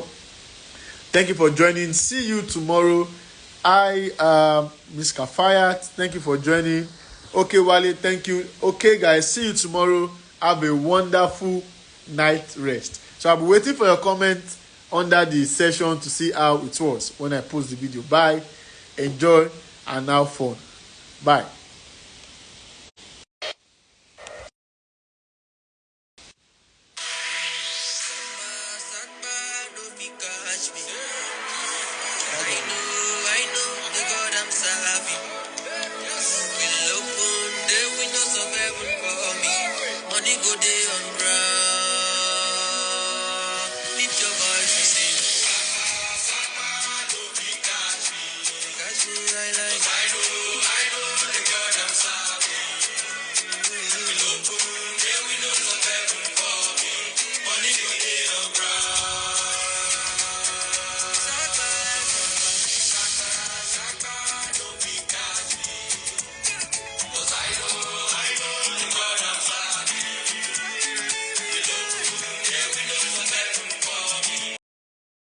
Thank you for joining. See you tomorrow. I am Miss Kafayat. Thank you for joining. Okay, Wale, thank you. Okay, guys, see you tomorrow. Have a wonderful night rest. So I'll be waiting for your comment under the session to see how it was when I post the video. Bye. Enjoy and have fun. Bye. Money go day on ground. Lift your